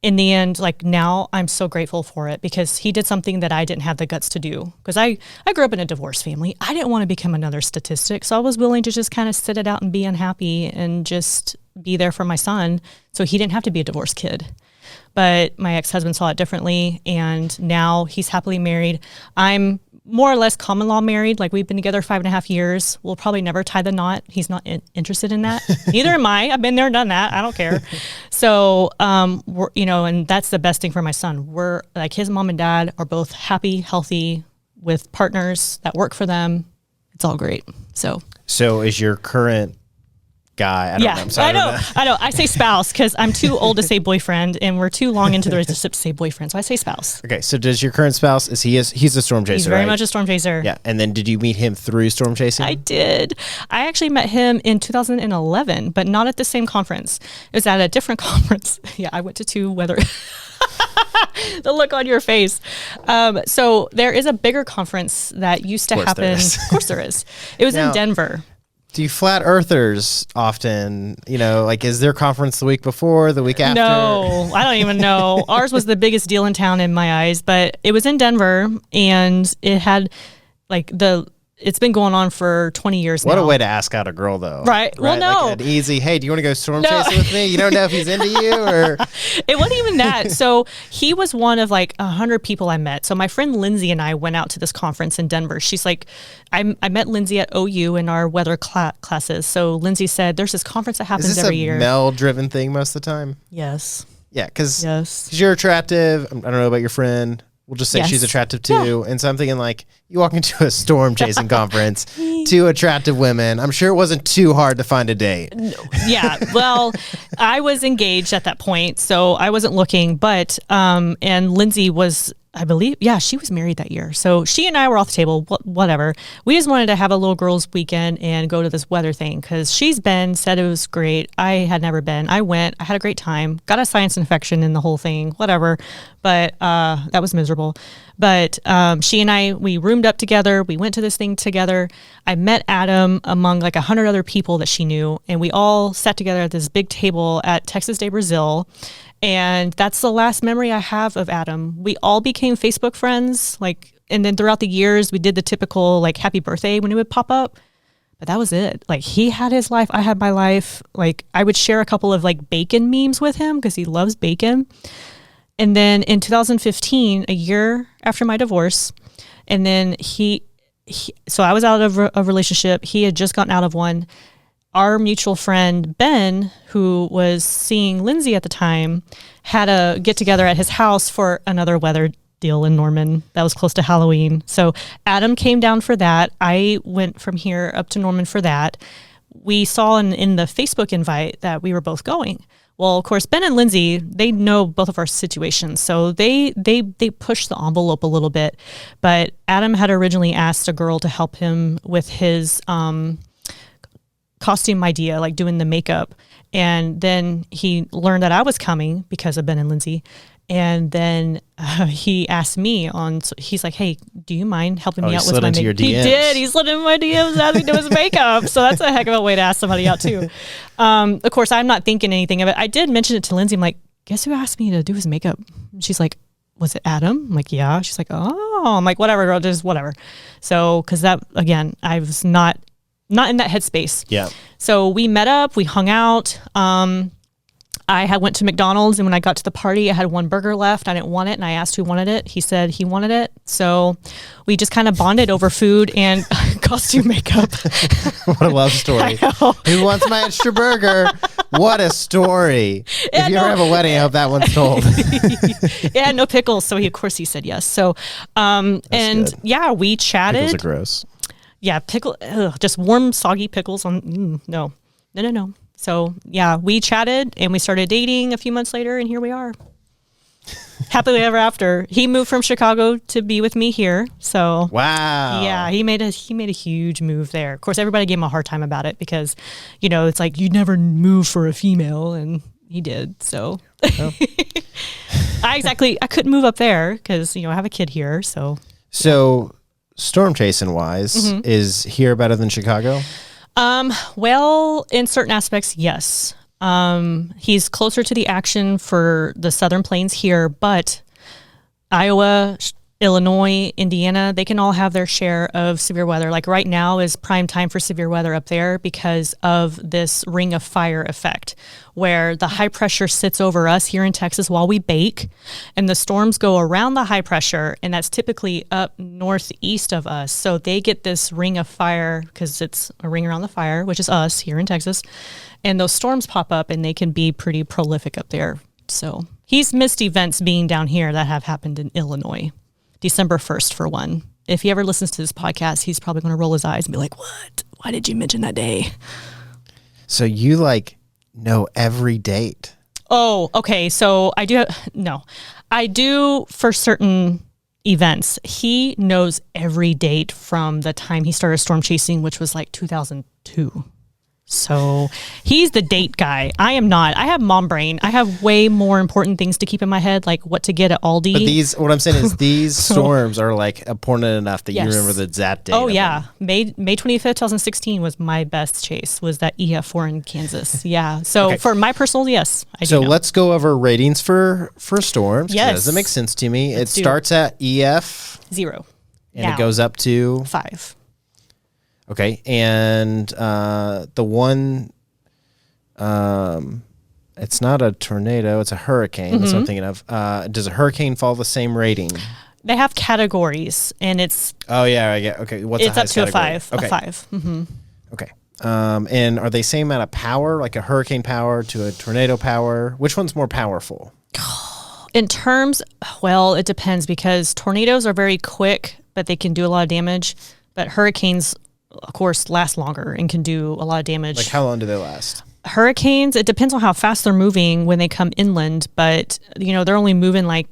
in the end, like, now I'm so grateful for it because he did something that I didn't have the guts to do. Because I grew up in a divorce family. I didn't want to become another statistic. So I was willing to just kind of sit it out and be unhappy and just be there for my son. So he didn't have to be a divorced kid. But my ex-husband saw it differently. And now he's happily married. I'm more or less common law married. Like, we've been together 5.5 years. We'll probably never tie the knot. He's not interested in that. Neither am I. I've been there, done that. I don't care. So, and that's the best thing for my son. We're like, his mom and dad are both happy, healthy, with partners that work for them. It's all great. So is your current guy? I don't know. I'm sorry, I know. I say spouse because I'm too old to say boyfriend, and we're too long into the relationship to say boyfriend. So I say spouse. Okay. So does your current spouse, he's a storm chaser, He's very right? much a storm chaser. Yeah. And then did you meet him through storm chasing? I did. I actually met him in 2011, but not at the same conference. It was at a different conference. Yeah, I went to 2 weather. The look on your face. So there is a bigger conference that used to happen. Of course there is. It was in Denver. Do you flat earthers often, is their conference the week before, the week after? No, I don't even know. Ours was the biggest deal in town in my eyes, but it was in Denver, and it had it's been going on for 20 years now. What a way to ask out a girl, though. Right. Well, no. Like an easy, hey, do you want to go storm chasing with me? You don't know if he's into you or... It wasn't even that. So he was one of 100 people I met. So my friend Lindsay and I went out to this conference in Denver. She's like, I met Lindsay at OU in our weather classes. So Lindsay said, there's this conference that happens every year. Is this a male-driven thing most of the time? Yes. Yeah, because you're attractive. I don't know about your friend. We'll just say she's attractive too. Yeah. And so I'm thinking, you walk into a storm chasing conference, 2 attractive women. I'm sure it wasn't too hard to find a date. Yeah. Well, I was engaged at that point, so I wasn't looking. But, and Lindsay was, I believe, she was married that year. So she and I were off the table, whatever. We just wanted to have a little girls' weekend and go to this weather thing because said it was great. I had never been. I went. I had a great time. Got a sinus infection in the whole thing, whatever. But that was miserable. But she and I, we roomed up together. We went to this thing together. I met Adam among 100 other people that she knew. And we all sat together at this big table at Texas Day Brazil. And that's the last memory I have of Adam. We all became Facebook friends, and then throughout the years, we did the typical, happy birthday when it would pop up. But that was it. He had his life, I had my life. I would share a couple of, bacon memes with him because he loves bacon. And then in 2015, a year after my divorce, and then so I was out of a relationship. He had just gotten out of one. Our mutual friend, Ben, who was seeing Lindsay at the time, had a get-together at his house for another weather deal in Norman that was close to Halloween. So Adam came down for that. I went from here up to Norman for that. We saw in the Facebook invite that we were both going. Well, of course, Ben and Lindsay, they know both of our situations, so they push the envelope a little bit. But Adam had originally asked a girl to help him with his costume idea, like doing the makeup. And then he learned that I was coming because of Ben and Lindsay. And then he asked me he's like, hey, do you mind helping me out with my makeup? He did. He slid in my DMs, asked me to do his makeup. So that's a heck of a way to ask somebody out too. Of course, I'm not thinking anything of it. I did mention it to Lindsay. I'm like, guess who asked me to do his makeup? She's like, was it Adam? I'm like, yeah. She's like, oh. I'm like, whatever, girl, just whatever. So, because that, again, I was not in that headspace. Yeah. So we met up, we hung out. I went to McDonald's, and when I got to the party, I had one burger left. I didn't want it, and I asked who wanted it. He said he wanted it. So we just kind of bonded over food and costume makeup. What a love story. Who wants my extra burger? What a story. If you ever have a wedding, I hope that one's told. It had no pickles, so of course he said yes. So, and good. Yeah, we chatted. Pickles are gross. Yeah, just warm, soggy pickles on, no. So, yeah, we chatted and we started dating a few months later, and here we are. Happily ever after. He moved from Chicago to be with me here. So, wow. Yeah, he made a huge move there. Of course, everybody gave him a hard time about it because, it's like you never move for a female, and he did. So, oh. I couldn't move up there because, I have a kid here. So, storm chasing wise, is here better than Chicago? Well, in certain aspects, yes. He's closer to the action for the Southern Plains here, but Iowa, Illinois, Indiana, they can all have their share of severe weather. Like right now is prime time for severe weather up there because of this ring of fire effect, where the high pressure sits over us here in Texas while we bake, and the storms go around the high pressure, and that's typically up northeast of us. So they get this ring of fire because it's a ring around the fire, which is us here in Texas, and those storms pop up, and they can be pretty prolific up there. So he's missed events being down here that have happened in Illinois. December 1st for one. If he ever listens to this podcast, he's probably going to roll his eyes and be like, what? Why did you mention that day? So you know every date. Oh, okay. So I do for certain events. He knows every date from the time he started storm chasing, which was like 2002. So he's the date guy. I am not. I have mom brain. I have way more important things to keep in my head, like what to get at Aldi. But what I'm saying is these storms are important enough that you remember the exact date. Oh yeah. May 25th, 2016 was my best chase, was that EF4 in Kansas. Yeah. So for my personal, yes, I do. So let's go over ratings for storms. Yes. That doesn't make sense to me. It starts at EF 0. And it goes up to 5. Okay, and the one, it's not a tornado, it's a hurricane. That's what I'm thinking of. Does a hurricane fall the same rating? They have categories, and it's... Oh, yeah, I get. Okay, what's the highest category? It's up to a 5. Okay. A 5. Mm-hmm. Okay. And are they same amount of power, like a hurricane power to a tornado power? Which one's more powerful? In terms, well, it depends, because tornadoes are very quick, but they can do a lot of damage. But hurricanes, of course, last longer and can do a lot of damage. Like how long do they last? Hurricanes, it depends on how fast they're moving when they come inland, but they're only moving like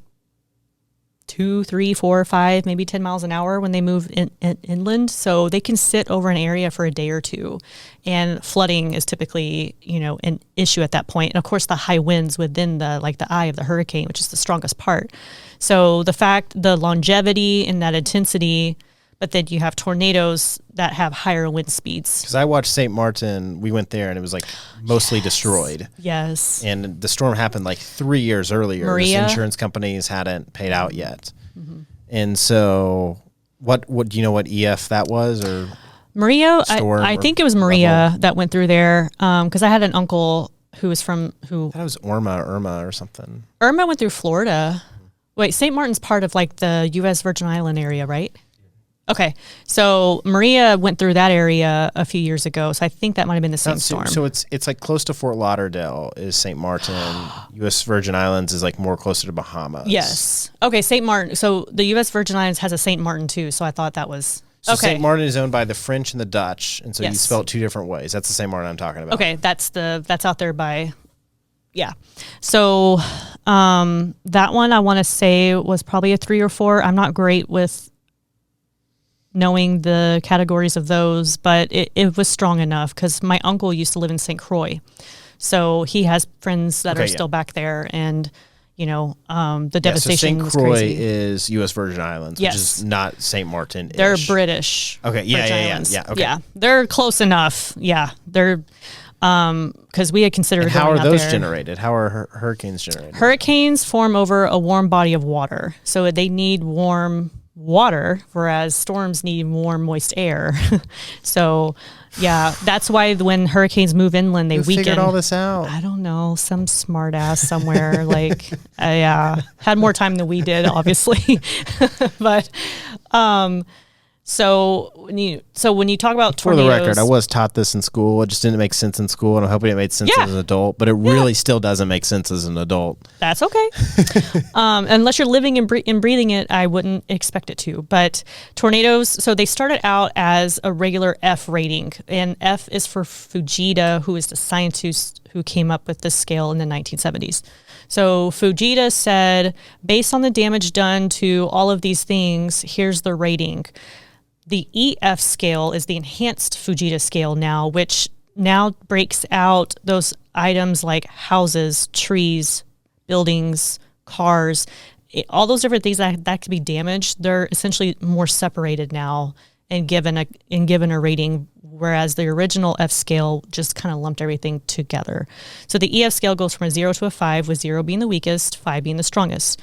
2, 3, 4, 5, maybe 10 miles an hour when they move inland. So they can sit over an area for a day or two, and flooding is typically, an issue at that point. And of course the high winds within the eye of the hurricane, which is the strongest part. So the longevity and that intensity. But then you have tornadoes that have higher wind speeds. Because I watched St. Martin. We went there, and it was mostly destroyed. Yes. And the storm happened 3 years earlier. Maria. Insurance companies hadn't paid out yet. Mm-hmm. And so, what do you know what EF that was, or Maria? I think it was Maria that went through there. Because I had an uncle who was I thought it was Irma or something. Irma went through Florida. Wait, St. Martin's part of the U.S. Virgin Island area, right? Okay, so Maria went through that area a few years ago, so I think that might have been the same storm. So it's close to Fort Lauderdale is St. Martin. U.S. Virgin Islands is more closer to Bahamas. Yes. Okay, St. Martin. So the U.S. Virgin Islands has a St. Martin too, so I thought that was... So St. Martin is owned by the French and the Dutch, and so you spell it two different ways. That's the St. Martin I'm talking about. Okay, that's out there by Yeah. So that one I want to say was probably a 3 or 4. I'm not great with knowing the categories of those, but it was strong enough because my uncle used to live in St. Croix. So he has friends that are still back there, and the devastation so was St. Croix crazy. is U.S. Virgin Islands, which is not St. Martin. They're British. Okay, yeah. Okay. Yeah, they're close enough. Yeah, they're because we had considered. And how are those there. generated? How are hurricanes generated? Hurricanes form over a warm body of water, so they need warm water, whereas storms need warm, moist air. So, yeah, that's why when hurricanes move inland, they weaken. Who figured all this out? I don't know, some smart ass somewhere. Like, had more time than we did, obviously. But, so when you talk about tornadoes, for the record, I was taught this in school. It just didn't make sense in school, and I'm hoping it made sense as an adult. But it really still doesn't make sense as an adult. That's okay. Unless you're living and breathing it, I wouldn't expect it to. But tornadoes, so they started out as a regular F rating, and F is for Fujita, who is the scientist who came up with this scale in the 1970s. So Fujita said, based on the damage done to all of these things, here's the rating. The EF scale is the enhanced Fujita scale now, which now breaks out those items like houses, trees, buildings, cars, all those different things that could be damaged. They're essentially more separated now and given a rating, whereas the original F scale just kind of lumped everything together. So the EF scale goes from a 0 to a 5, with 0 being the weakest, 5 being the strongest.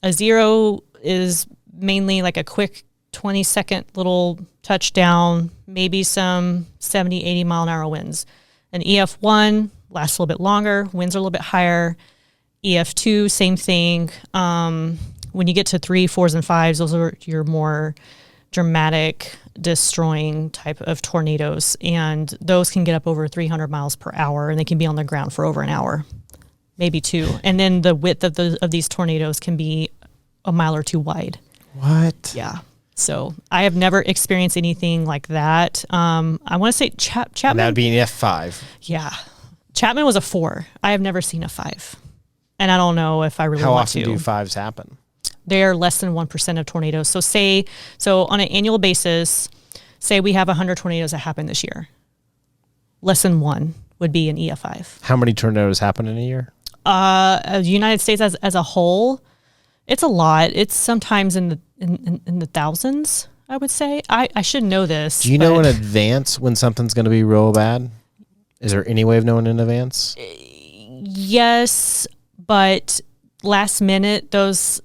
A 0 is mainly like a quick 20-second little touchdown, maybe some 70, 80 mile an hour winds. An EF1 lasts a little bit longer, winds are a little bit higher. EF2, same thing. When you get to 3, 4s, and 5s, those are your more dramatic, destroying type of tornadoes. And those can get up over 300 miles per hour, and they can be on the ground for over an hour, maybe 2. And then the width of these tornadoes can be a mile or 2 wide. What? Yeah. So I have never experienced anything like that. I want to say Chapman. And that would be an F5. Yeah. Chapman was a 4. I have never seen a 5. And I don't know if I really want to. How often do 5s happen? They're less than 1% of tornadoes. So on an annual basis, say we have 100 tornadoes that happen this year. Less than 1 would be an EF5. How many tornadoes happen in a year? The United States as a whole, it's a lot. It's sometimes in the thousands, I would say. I should know this. Do you know in advance when something's going to be real bad? Is there any way of knowing in advance? Yes, but last minute, those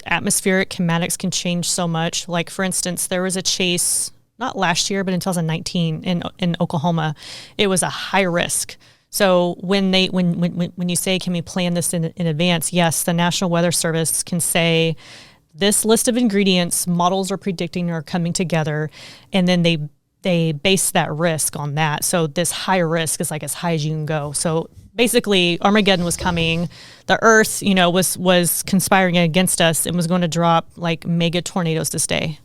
atmospheric kinematics can change so much. Like, for instance, there was a chase, not last year, but in 2019 in Oklahoma. It was a high risk. So when you say, can we plan this in advance? Yes, the National Weather Service can say, this list of ingredients models are predicting are coming together, and then they base that risk on that. So this high risk is like as high as you can go. So basically, Armageddon was coming. The Earth, was conspiring against us and was going to drop like mega tornadoes this day.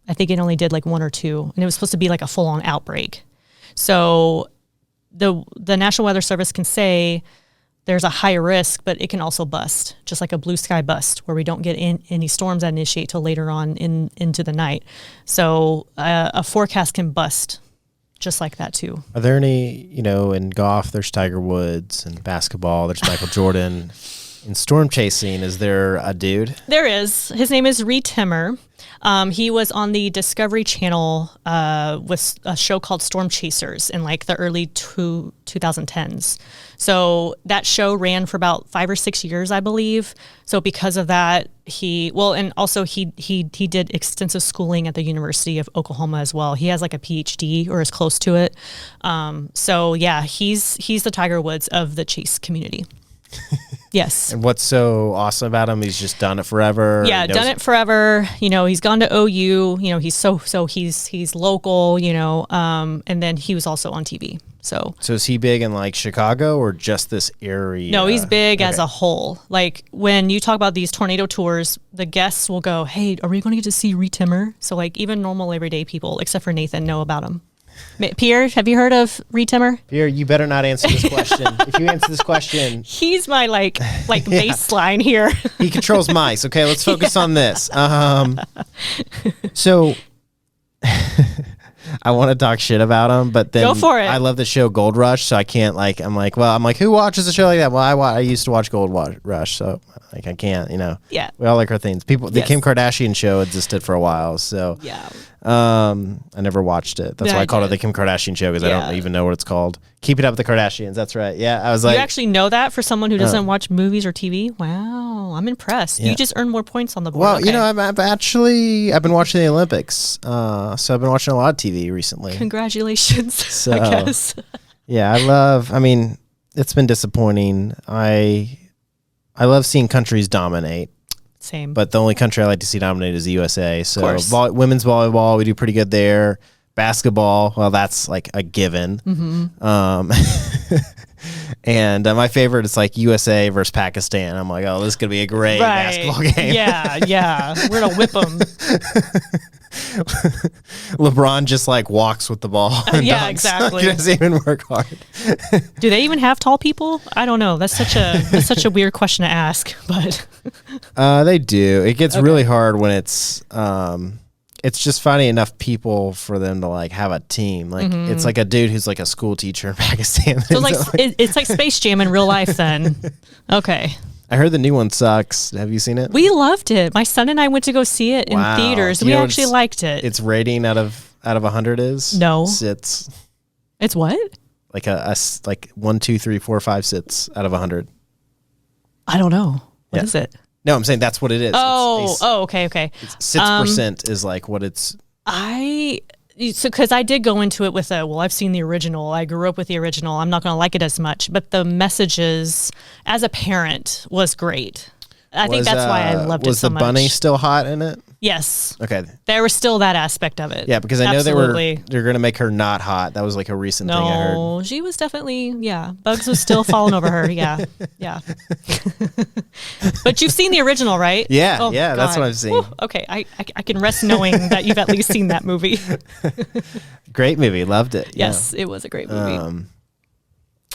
I think it only did like 1 or 2, and it was supposed to be like a full-on outbreak. So the National Weather Service can say there's a high risk, but it can also bust, just like a blue sky bust, where we don't get any storms that initiate till later on into the night. So a forecast can bust just like that too. Are there any, in golf, there's Tiger Woods, and basketball, there's Michael Jordan. In storm chasing, is there a dude? There is. His name is Reed Timmer. He was on the Discovery Channel with a show called Storm Chasers in like the early 2010s. So that show ran for about 5 or 6 years, I believe. So because of that, he did extensive schooling at the University of Oklahoma as well. He has like a PhD or is close to it. So yeah, he's the Tiger Woods of the chase community. Yes. And what's so awesome about him? He's just done it forever. Yeah, done it forever. He's gone to OU. He's he's local. And then he was also on TV. So is he big in like Chicago or just this area? No, he's big as a whole. Like when you talk about these tornado tours, the guests will go, "Hey, are we going to get to see Reed Timmer?" So like even normal everyday people, except for Nathan, know about him. Pierre, have you heard of Reed Timmer? Pierre, you better not answer this question. If you answer this question, he's my like baseline here. He controls mice. Okay, let's focus on this. So I want to talk shit about him, but then go for it. I love the show Gold Rush, so I can't I'm like, who watches a show like that? Well, I used to watch Gold Rush, so like I can't, Yeah. We all like our things. The Kim Kardashian show existed for a while, so yeah. I never watched it. That's why I called it the Kim Kardashian show, because I don't even know what it's called. Keep It Up with the Kardashians. That's right. Yeah, I was like, you actually know that for someone who doesn't watch movies or TV? Wow, I'm impressed. Yeah. You just earned more points on the board. Well, okay. I've been watching the Olympics, so I've been watching a lot of TV recently. Congratulations, so, I guess. Yeah, it's been disappointing. I love seeing countries dominate. Same. But the only country I like to see dominate is the USA. So women's volleyball, we do pretty good there. Basketball, well, that's like a given. Mm-hmm. And my favorite is like USA versus Pakistan. I'm like, oh, this is going to be a great basketball game. Yeah. We're going to whip them. LeBron just like walks with the ball. Yeah, exactly. He doesn't even work hard. Do they even have tall people? I don't know. That's such a weird question to ask, but they do. It gets really hard when it's just finding enough people for them to like have a team. Like it's like a dude who's like a school teacher in Pakistan. So it's like Space Jam in real life then. Okay. I heard the new one sucks. Have you seen it? We loved it. My son and I went to go see it in theaters. We actually liked it. Its rating out of 100 is? No. Sits. It's what? Like like 1, 2, 3, 4, 5 sits out of 100. I don't know. What is it? No, I'm saying that's what it is. Okay. Sits percent is like what it's. Because I did go into it with I've seen the original. I grew up with the original. I'm not going to like it as much. But the messages as a parent was great. I think that's why I loved it so much. Was the bunny still hot in it? Yes. Okay. There was still that aspect of it. Yeah, because I know they're going to make her not hot. That was like a recent thing I heard. No, she was definitely, Bugs was still falling over her. Yeah. But you've seen the original, right? Yeah, that's what I've seen. Whew, okay, I can rest knowing that you've at least seen that movie. Great movie. Loved it. Yes, it was a great movie.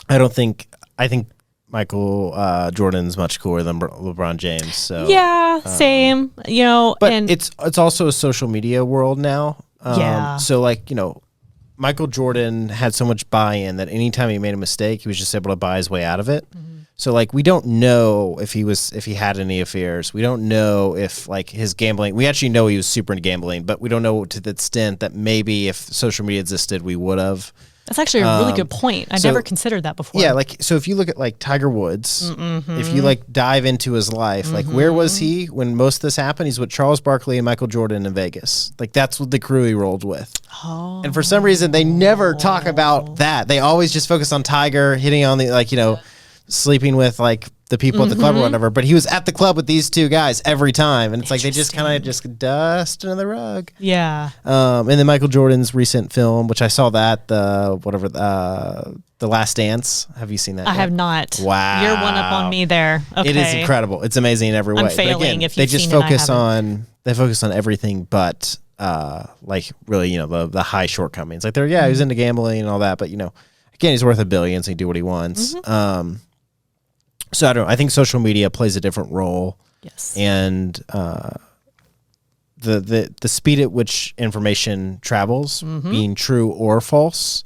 I think Michael Jordan's much cooler than LeBron James. So same. But it's also a social media world now. So like Michael Jordan had so much buy-in that anytime he made a mistake, he was just able to buy his way out of it. Mm-hmm. So like we don't know if he had any affairs. We don't know if like his gambling. We actually know he was super into gambling, but we don't know to the extent that maybe if social media existed, we would have. That's actually a really good point. I never considered that before. Yeah, so if you look at like Tiger Woods, if you like dive into his life, like where was he when most of this happened? He's with Charles Barkley and Michael Jordan in Vegas. Like that's what the crew he rolled with. Oh. And for some reason they never talk about that. They always just focus on Tiger hitting on the sleeping with like the people at the club or whatever, but he was at the club with these two guys every time, and it's like they just kind of just dust under the rug. Yeah. And then Michael Jordan's recent film, which I saw the Last Dance. Have you seen that? I have not. Wow. You're one up on me there. Okay. It is incredible. It's amazing in every way. I'm failing again, if you've seen it, they focus on everything but like really the high shortcomings. Like he was into gambling and all that, but again, he's worth $1 billion, so he can do what he wants. So I don't know. I think social media plays a different role. Yes. And the speed at which information travels, being true or false.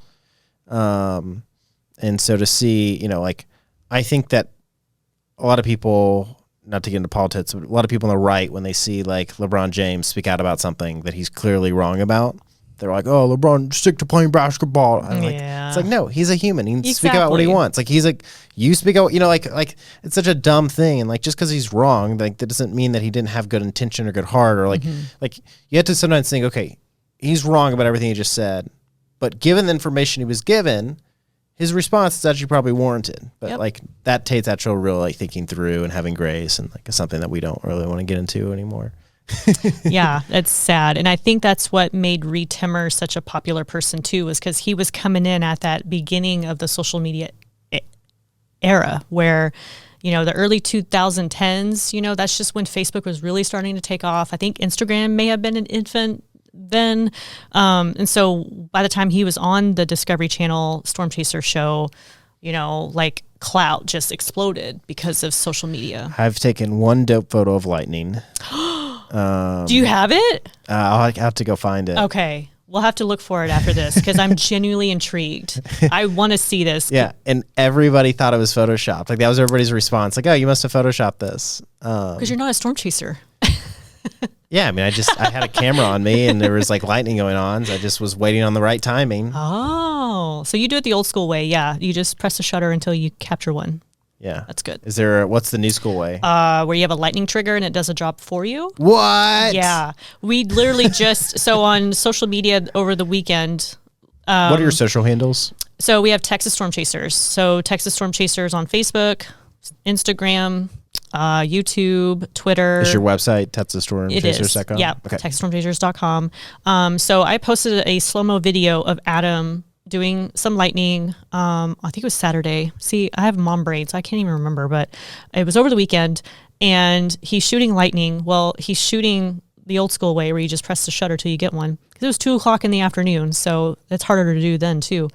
And so to see, I think that a lot of people, not to get into politics, but a lot of people on the right, when they see like LeBron James speak out about something that he's clearly wrong about, they're like, oh, LeBron, stick to playing basketball. And it's like, no, he's a human. He can speak about what he wants. Like, he's like, you speak out, like it's such a dumb thing. And like, just because he's wrong, like that doesn't mean that he didn't have good intention or good heart, or like you have to sometimes think, okay, he's wrong about everything he just said, but given the information he was given, his response is actually probably warranted. But like that takes actual real like thinking through and having grace, and like something that we don't really want to get into anymore. Yeah, it's sad. And I think that's what made Reed Timmer such a popular person too, was because he was coming in at that beginning of the social media era where, the early 2010s, that's just when Facebook was really starting to take off. I think Instagram may have been an infant then. And so by the time he was on the Discovery Channel Storm Chaser show, like clout just exploded because of social media. I've taken one dope photo of lightning. Do you have it? I'll have to go find it. Okay. We'll have to look for it after this because I'm genuinely intrigued. I want to see this. Yeah, and everybody thought it was Photoshopped. Like, that was everybody's response. Like, oh, you must have Photoshopped this. Because you're not a storm chaser. Yeah, I mean, I had a camera on me, and there was, like, lightning going on, so I just was waiting on the right timing. Oh, so you do it the old school way. Yeah, you just press the shutter until you capture one. Yeah. That's good. What's the new school way? Where you have a lightning trigger and it does a job for you. What? Yeah. We literally so on social media over the weekend. What are your social handles? So we have Texas Storm Chasers. So Texas Storm Chasers on Facebook, Instagram, YouTube, Twitter. Is your website TexasStormChasers.com? Yeah, okay. TexasStormChasers.com. So I posted a slow-mo video of Adam doing some lightning. I think it was Saturday. See, I have mom brain, so I can't even remember, but it was over the weekend, and he's shooting lightning. Well, he's shooting the old school way where you just press the shutter till you get one. Because it was 2:00 in the afternoon, so it's harder to do then too.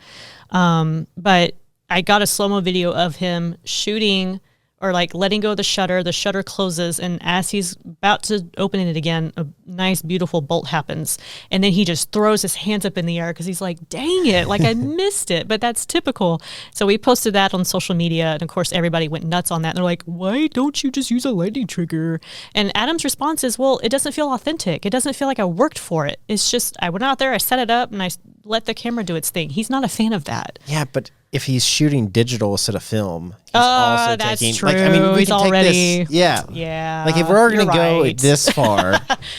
But I got a slow-mo video of him shooting or like letting go of the shutter closes, and as he's about to open it again, a nice, beautiful bolt happens. And then he just throws his hands up in the air because he's like, dang it, like I missed it. But that's typical. So we posted that on social media, and of course everybody went nuts on that. And they're like, why don't you just use a lightning trigger? And Adam's response is, well, it doesn't feel authentic. It doesn't feel like I worked for it. It's just, I went out there, I set it up, and I let the camera do its thing. He's not a fan of that. Yeah, but if he's shooting digital instead of film, he's also that's taking. true. Like, I mean, we He's can already. take this. Yeah, yeah. Like if we're gonna go right. this far,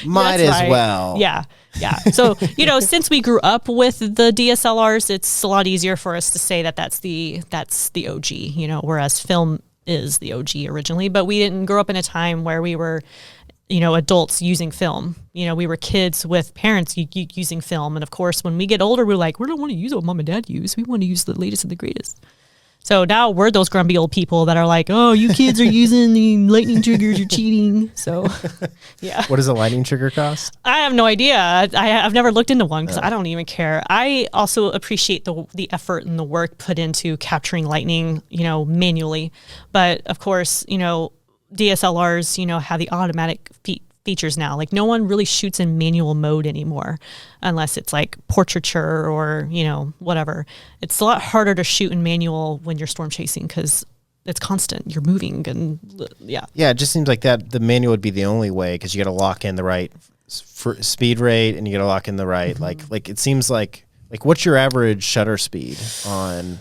might That's as right. well. Yeah. Yeah. So, since we grew up with the DSLRs, it's a lot easier for us to say that that's the OG, whereas film is the OG originally, but we didn't grow up in a time where we were, adults using film. We were kids with parents using film. And of course, when we get older, we're like, we don't want to use what mom and dad use. We want to use the latest and the greatest. So now we're those grumpy old people that are like, oh, you kids are using the lightning triggers, you're cheating. So, yeah. What does a lightning trigger cost? I have no idea. I've never looked into one because I don't even care. I also appreciate the effort and the work put into capturing lightning, manually. But of course, DSLRs, have the automatic features now. Like no one really shoots in manual mode anymore unless it's like portraiture or, whatever. It's a lot harder to shoot in manual when you're storm chasing because it's constant. You're moving and yeah. Yeah, it just seems like that the manual would be the only way because you got to lock in the right speed rate and you got to lock in the right, like it seems like what's your average shutter speed on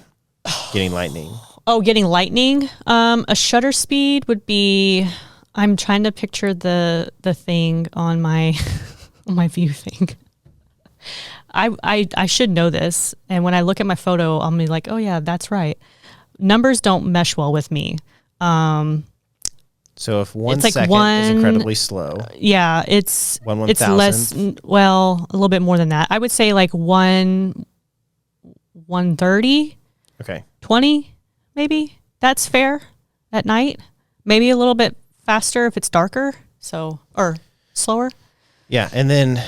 getting lightning? Oh, getting lightning. A shutter speed would be, I'm trying to picture the thing on my on my view thing. I should know this. And when I look at my photo, I'll be like, oh yeah, that's right. Numbers don't mesh well with me. So if 1 like second is incredibly slow. Yeah, it's 1/1000th. It's less, well, a little bit more than that. I would say like 130. Okay. 20, maybe. That's fair at night. Maybe a little bit faster if it's darker, or slower. Yeah, and then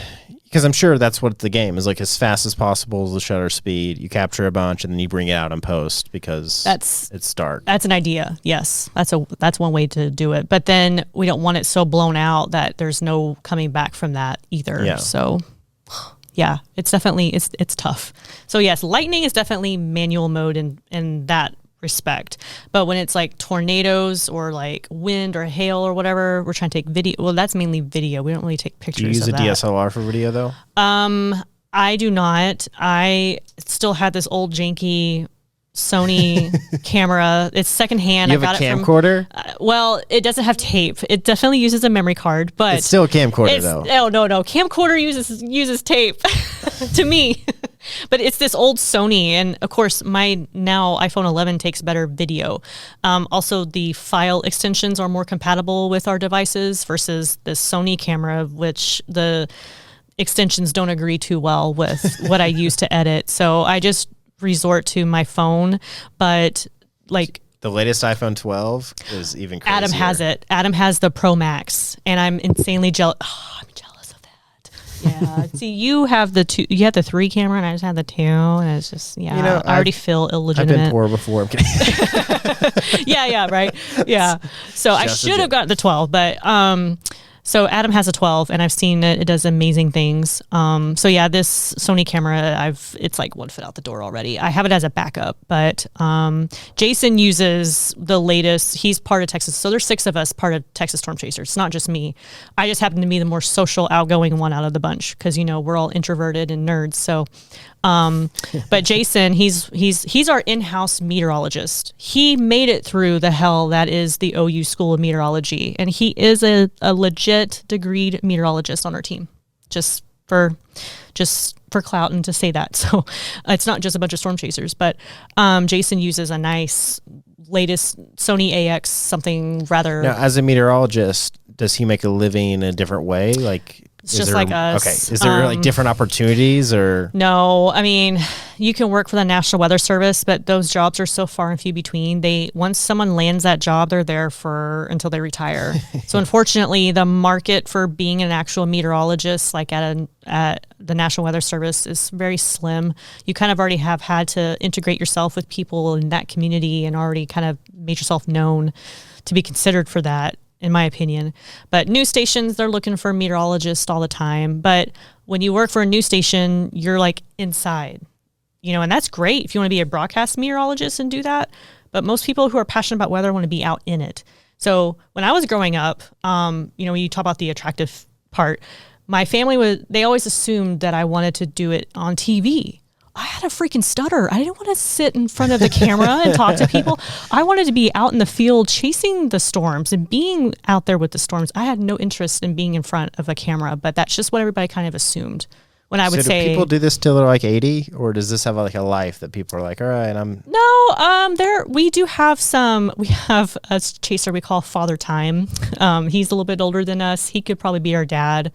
because I'm sure that's what the game is like, as fast as possible is the shutter speed. You capture a bunch and then you bring it out in post because it's dark. That's an idea. Yes, that's one way to do it. But then we don't want it so blown out that there's no coming back from that either. Yeah. So yeah, it's definitely it's tough. So yes, lightning is definitely manual mode in that respect. But when it's like tornadoes or like wind or hail or whatever, we're trying to take video. Well, that's mainly video. We don't really take pictures. Do you use of a that. DSLR for video though? I do not. I still had this old janky Sony camera. It's secondhand. You have I got a it camcorder? Well, it doesn't have tape. It definitely uses a memory card, but It's still a camcorder though. Oh no. Camcorder uses tape to me. But it's this old Sony, and of course my now iPhone 11 takes better video. Also, the file extensions are more compatible with our devices versus the Sony camera, which the extensions don't agree too well with what I use to edit. So I just resort to my phone, but like the latest iPhone 12 is even crazier. Adam has it. Adam has the Pro Max, and I'm insanely jealous. Oh, I'm jealous of that. Yeah. See, you have the 2, you had the 3 camera and I just had the 2 and it's just, I already feel illegitimate. I've been poor before. I'm kidding. Yeah, right. Yeah. So I should have got the 12, but, so Adam has a 12 and I've seen it. It does amazing things. So yeah, this Sony camera, it's like 1 foot out the door already. I have it as a backup, but Jason uses the latest. He's part of Texas. So there's 6 of us part of Texas Storm Chasers. It's not just me. I just happen to be the more social, outgoing one out of the bunch because, we're all introverted and nerds. So, but Jason, he's our in-house meteorologist. He made it through the hell that is the OU School of Meteorology. And he is a legit degreed meteorologist on our team, just for clout and to say that. So it's not just a bunch of storm chasers, but Jason uses a nice latest Sony AX, something rather. Now, as a meteorologist, does he make a living in a different way? Like, it's just like us. Okay. Is there like different opportunities or? No, I mean, you can work for the National Weather Service, but those jobs are so far and few between. Once someone lands that job, they're there until they retire. So unfortunately, the market for being an actual meteorologist, like at the National Weather Service, is very slim. You kind of already have had to integrate yourself with people in that community and already kind of made yourself known to be considered for that, in my opinion. But news stations, they're looking for meteorologists all the time. But when you work for a news station, you're like inside, and that's great if you want to be a broadcast meteorologist and do that. But most people who are passionate about weather want to be out in it. So when I was growing up, when you talk about the attractive part, my family they always assumed that I wanted to do it on TV. I had a freaking stutter. I didn't want to sit in front of the camera and talk to people. I wanted to be out in the field chasing the storms and being out there with the storms. I had no interest in being in front of a camera, but that's just what everybody kind of assumed. When I would say, do people do this till they're like 80, or does this have like a life that people are like, all right, we do have some. We have a chaser we call Father Time. He's a little bit older than us. He could probably be our dad.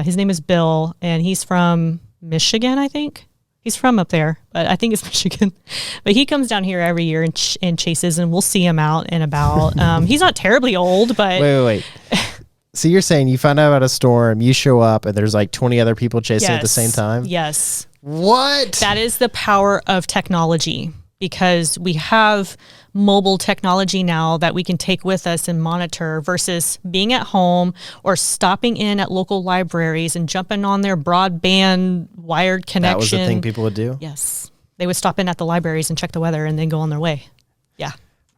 His name is Bill, and he's from Michigan, I think. He's from up there, but I think it's Michigan. But he comes down here every year and chases, and we'll see him out and about. He's not terribly old, but... Wait. So you're saying you find out about a storm, you show up, and there's like 20 other people chasing at the same time? Yes. What? That is the power of technology, because we have mobile technology now that we can take with us and monitor versus being at home or stopping in at local libraries and jumping on their broadband wired connection. That was the thing people would do? Yes. They would stop in at the libraries and check the weather and then go on their way. Yeah.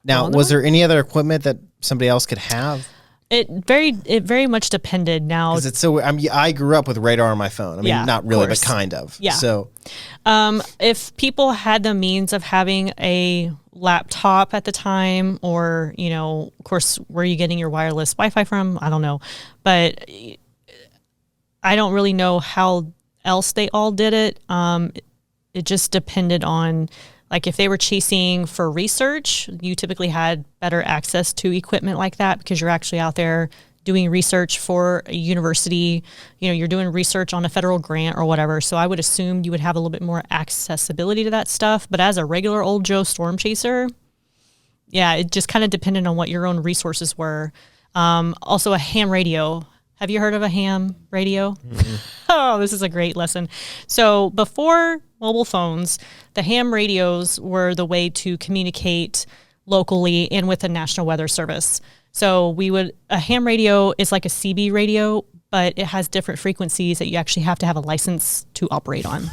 Now, was there any other equipment that somebody else could have? It very much depended now. Because it's so, I grew up with radar on my phone. I mean, not really, but kind of. Yeah. So, if people had the means of having a laptop at the time, or, of course, where are you getting your wireless Wi-Fi from? I don't know. But I don't really know how else they all did it. It just depended on, like, if they were chasing for research, you typically had better access to equipment like that because you're actually out there doing research for a university. You're doing research on a federal grant or whatever. So I would assume you would have a little bit more accessibility to that stuff. But as a regular old Joe storm chaser, yeah, it just kind of depended on what your own resources were. Also a ham radio. Have you heard of a ham radio? Mm-hmm. Oh, this is a great lesson. So before mobile phones, the ham radios were the way to communicate locally and with the National Weather Service. So a ham radio is like a CB radio, but it has different frequencies that you actually have to have a license to operate on.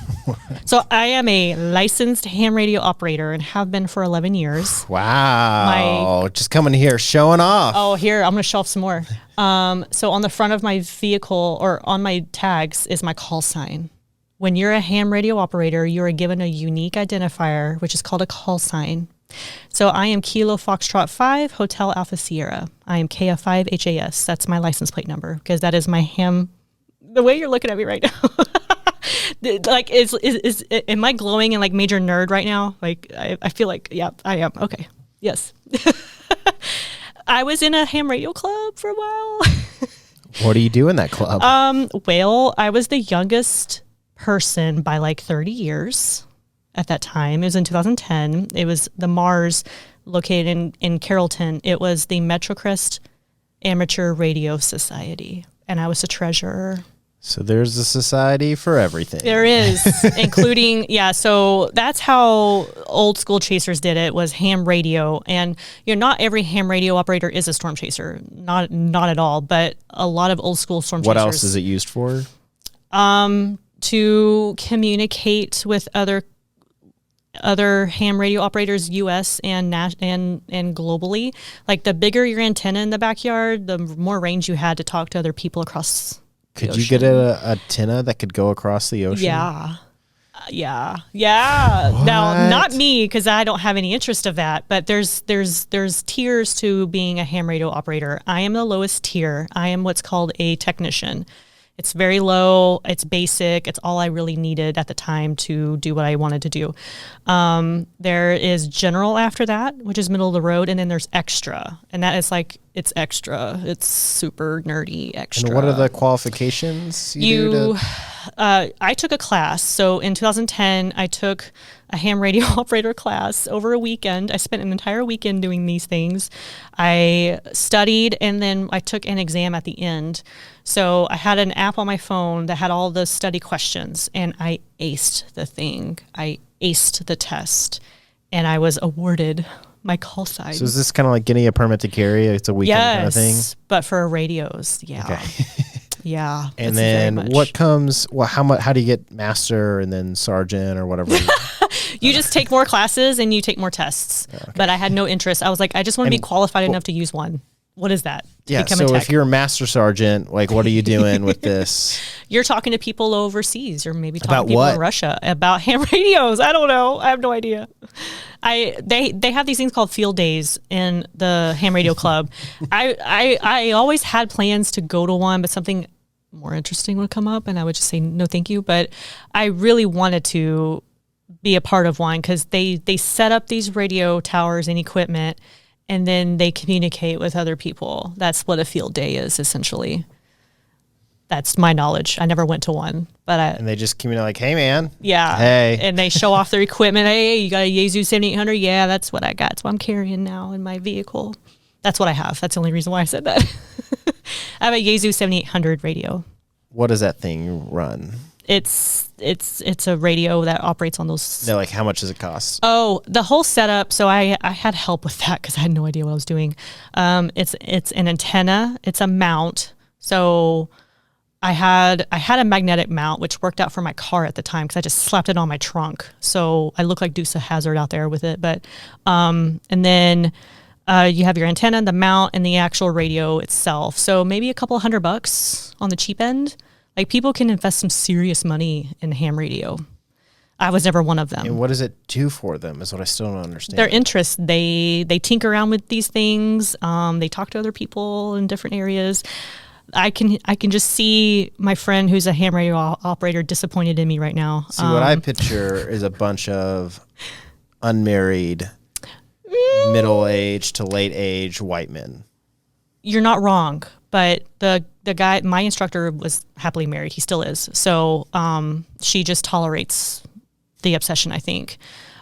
So I am a licensed ham radio operator and have been for 11 years. Wow. Just coming here, showing off. Oh, here, I'm going to show off some more. So on the front of my vehicle, or on my tags, is my call sign. When you're a ham radio operator, you are given a unique identifier, which is called a call sign. So I am Kilo Foxtrot 5 Hotel Alpha Sierra. I am KF5 HAS. That's my license plate number, because that is my ham. The way you're looking at me right now, like, am I glowing and like major nerd right now? Like, I feel like, yeah, I am. Okay. Yes. I was in a ham radio club for a while. What do you do in that club? Well, I was the youngest person by like 30 years. At that time, it was in 2010. It was the Mars, located in Carrollton. It was the Metrocrest Amateur Radio Society, and I was the treasurer. So there's a society for everything. There is, including, so that's how old school chasers did it, was ham radio. And, not every ham radio operator is a storm chaser. Not at all, but a lot of old school storm chasers. What else is it used for? To communicate with other ham radio operators, U.S. and globally. Like, the bigger your antenna in the backyard, the more range you had to talk to other people across. Could you get an antenna that could go across the ocean? Yeah. Now, not me, because I don't have any interest of that. But there's tiers to being a ham radio operator. I am the lowest tier. I am what's called a technician. It's very low. It's basic. It's all I really needed at the time to do what I wanted to do. There is general after that, which is middle of the road, and then there's extra, and that is like, it's extra. It's super nerdy extra. And what are the qualifications you do? I took a class. So in 2010, I took a ham radio operator class over a weekend. I spent an entire weekend doing these things. I studied, and then I took an exam at the end. So I had an app on my phone that had all the study questions, and I aced the thing. I aced the test, and I was awarded my call sign. So is this kind of like getting a permit to carry? It's a weekend kind of thing? Yes, but for radios, yeah. Okay. Yeah. And then what comes, how do you get master and then sergeant or whatever? You just take more classes and you take more tests. Okay. But I had no interest. I was like, I just want to be qualified enough to use one. What is that? Yeah, so if you're a master sergeant, like, what are you doing with this? You're talking to people overseas, or maybe talking to people in Russia about ham radios. I don't know. I have no idea. They have these things called field days in the ham radio club. I always had plans to go to one, but something more interesting would come up, and I would just say no, thank you. But I really wanted to be a part of one, because they set up these radio towers and equipment, and then they communicate with other people. That's what a field day is, essentially. That's my knowledge. I never went to one, but and they just communicate like, "Hey, man." Yeah. Hey. And they show off their equipment. Hey, you got a Yaesu 7800? Yeah, that's what I got. That's what I'm carrying now in my vehicle. That's what I have. That's the only reason why I said that. I have a Yaesu 7800 radio. What does that thing run? It's a radio that operates on those. No, like, how much does it cost? Oh, the whole setup. So I had help with that, because I had no idea what I was doing. It's an antenna. It's a mount. So I had a magnetic mount, which worked out for my car at the time, because I just slapped it on my trunk. So I look like Deuce of Hazzard out there with it. But and then you have your antenna, the mount, and the actual radio itself. So maybe a couple $100 on the cheap end. Like, people can invest some serious money in ham radio. I was never one of them. And what does it do for them is what I still don't understand. Their interest. They tinker around with these things. They talk to other people in different areas. I can just see my friend who's a ham radio operator disappointed in me right now. See, what I picture is a bunch of unmarried, middle-aged to late-age white men. You're not wrong, but the guy, my instructor, was happily married. He still is. So she just tolerates the obsession, I think.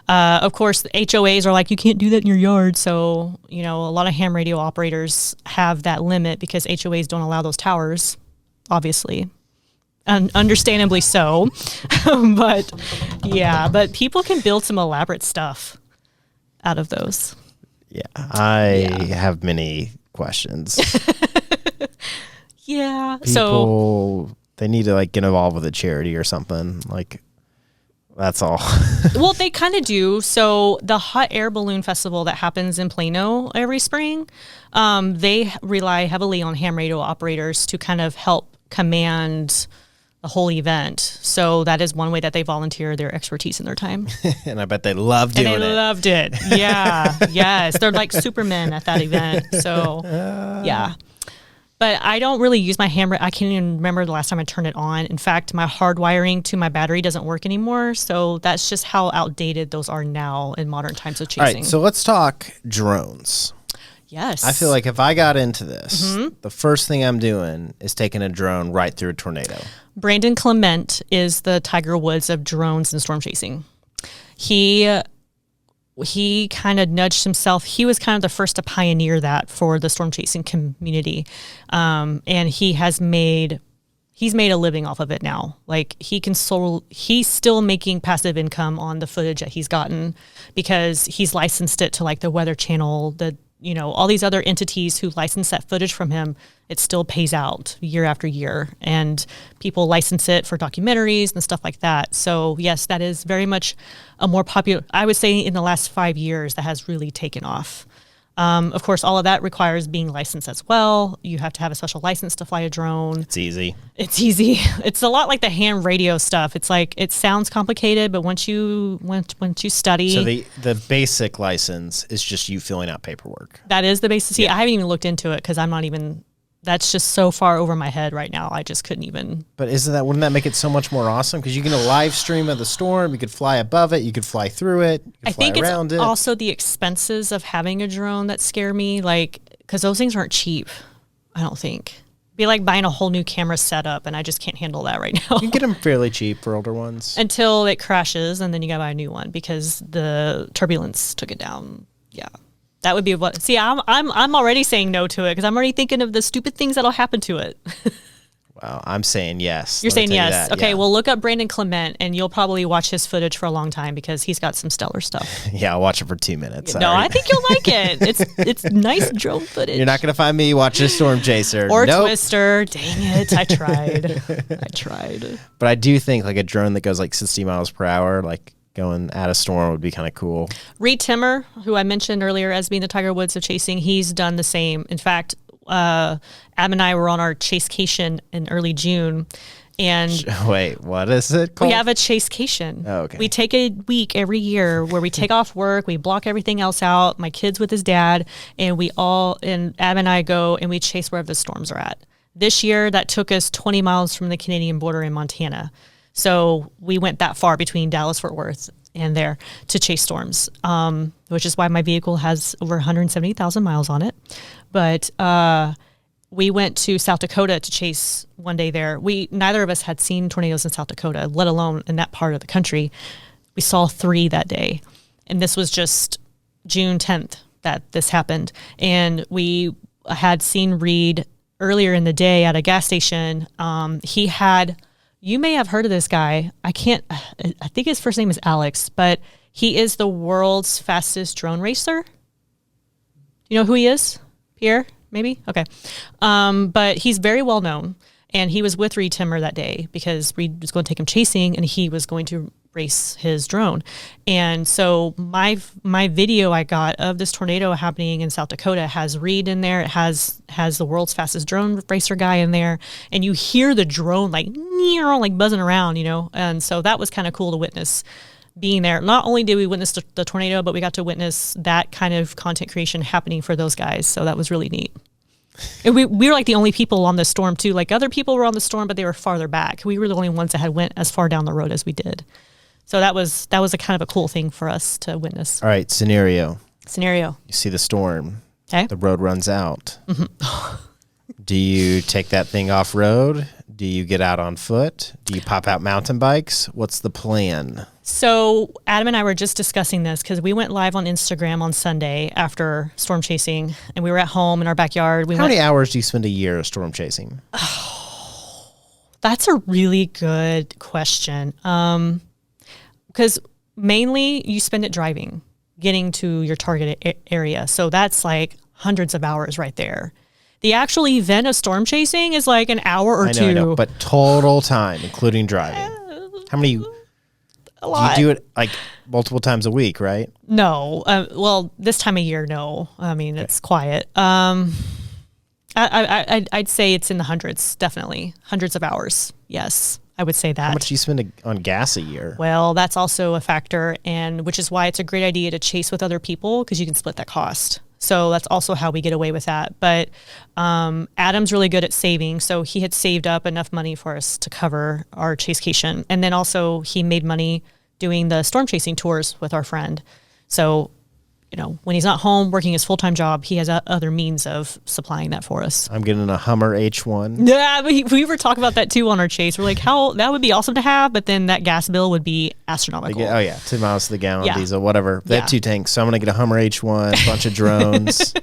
Of course, the HOAs are like, you can't do that in your yard. So, a lot of ham radio operators have that limit, because HOAs don't allow those towers, obviously. And understandably so. But people can build some elaborate stuff out of those. Yeah, I have many questions. Yeah. People, they need to, like, get involved with a charity or something. Like, that's all. Well, they kind of do. So the hot air balloon festival that happens in Plano every spring, they rely heavily on ham radio operators to kind of help command the whole event. So that is one way that they volunteer their expertise and their time. And I bet they love doing it. And they loved it. Yeah. Yes. They're like supermen at that event. So, yeah. But I don't really use my ham. I can't even remember the last time I turned it on. In fact, my hard wiring to my battery doesn't work anymore. So that's just how outdated those are now in modern times of chasing. All right, so let's talk drones. Yes. I feel like if I got into this, the first thing I'm doing is taking a drone right through a tornado. Brandon Clement is the Tiger Woods of drones and storm chasing. He kind of nudged himself. He was kind of the first to pioneer that for the storm chasing community. And he has made he's made a living off of it now. Like he's still making passive income on the footage that he's gotten because he's licensed it to like the Weather Channel, all these other entities who license that footage from him. It still pays out year after year, and people license it for documentaries and stuff like that. So yes, that is very much a more popular, I would say in the last 5 years, that has really taken off. Of course, all of that requires being licensed as well. You have to have a special license to fly a drone. It's easy. It's a lot like the ham radio stuff. It's like, it sounds complicated, but once you study. So the basic license is just you filling out paperwork. That is the basic. See, I haven't even looked into it because that's just so far over my head right now. I just couldn't even. But wouldn't that make it so much more awesome? Because you can live stream of the storm. You could fly above it. You could fly through it. I think it's also the expenses of having a drone that scare me. Like, because those things aren't cheap. I don't think. It'd be like buying a whole new camera setup, and I just can't handle that right now. You can get them fairly cheap for older ones. Until it crashes, and then you got to buy a new one because the turbulence took it down. Yeah. That would be what. See, I'm already saying no to it because I'm already thinking of the stupid things that'll happen to it. Well, I'm saying yes. You're saying yes. Okay, yeah. Well, look up Brandon Clement, and you'll probably watch his footage for a long time because he's got some stellar stuff. Yeah, I'll watch it for 2 minutes. No, I think you'll like it. It's nice drone footage. You're not going to find me watching Storm Chaser. Or Twister. Dang it, I tried. But I do think like a drone that goes like 60 miles per hour, like going at a storm would be kind of cool. Reed Timmer, who I mentioned earlier as being the Tiger Woods of chasing, he's done the same. In fact, Ab and I were on our chasecation in early June. And wait, what is it called? We have a chasecation. Oh, okay. We take a week every year where we take off work, we block everything else out, my kids with his dad, and Ab and I go and we chase wherever the storms are at. This year, that took us 20 miles from the Canadian border in Montana. So we went that far between Dallas, Fort Worth, and there to chase storms, which is why my vehicle has over 170,000 miles on it. But we went to South Dakota to chase one day there. Neither of us had seen tornadoes in South Dakota, let alone in that part of the country. We saw 3 that day. And this was just June 10th that this happened. And we had seen Reed earlier in the day at a gas station. You may have heard of this guy. I think his first name is Alex, but he is the world's fastest drone racer. You know who he is? Pierre, maybe? Okay. But he's very well known, and he was with Reed Timmer that day because Reed was going to take him chasing, and he was going to race his drone. And so my video I got of this tornado happening in South Dakota has Reed in there. It has the world's fastest drone racer guy in there, and you hear the drone like buzzing around, and so that was kind of cool to witness being there. Not only did we witness the tornado, but we got to witness that kind of content creation happening for those guys. So that was really neat. And we were like the only people on the storm too. Like other people were on the storm, but they were farther back. We were the only ones that had went as far down the road as we did. So that was a kind of a cool thing for us to witness. All right, scenario. You see the storm. Okay. The road runs out. Mm-hmm. Do you take that thing off road? Do you get out on foot? Do you pop out mountain bikes? What's the plan? So Adam and I were just discussing this because we went live on Instagram on Sunday after storm chasing, and we were at home in our backyard. How many hours do you spend a year storm chasing? Oh, that's a really good question. Because mainly you spend it driving, getting to your target area. So that's like hundreds of hours right there. The actual event of storm chasing is like an hour or two. I know, but total time, including driving. How many? A lot. Do you do it like multiple times a week, right? No. Well, this time of year, no. I mean, it's quiet. I'd say it's in the hundreds, definitely. Hundreds of hours. Yes, I would say that. How much do you spend on gas a year? Well, that's also a factor, and which is why it's a great idea to chase with other people because you can split that cost. So that's also how we get away with that. But Adam's really good at saving. So he had saved up enough money for us to cover our chasecation. And then also he made money doing the storm chasing tours with our friend. So, when he's not home working his full-time job, he has other means of supplying that for us. I'm getting a Hummer H1. Yeah, we were talking about that too on our chase. We're like, that would be awesome to have, but then that gas bill would be astronomical. 2 miles to the gallon diesel, whatever. They have 2 tanks, so I'm going to get a Hummer H1, a bunch of drones.